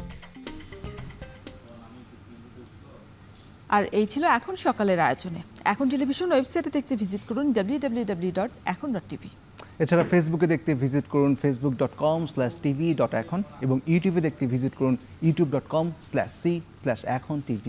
Speaker 1: আর এই ছিল এখন সকালের আয়োজনে। এখন টেলিভিশন ওয়েবসাইটে দেখতে ভিজিট করুন www.ekon.tv।
Speaker 2: এছাড়া ফেসবুকে দেখতে ভিজিট করুন facebook.com/tv.ekon এবং ইউটিউবে দেখতে ভিজিট করুন youtube.com/c/ekhon tv।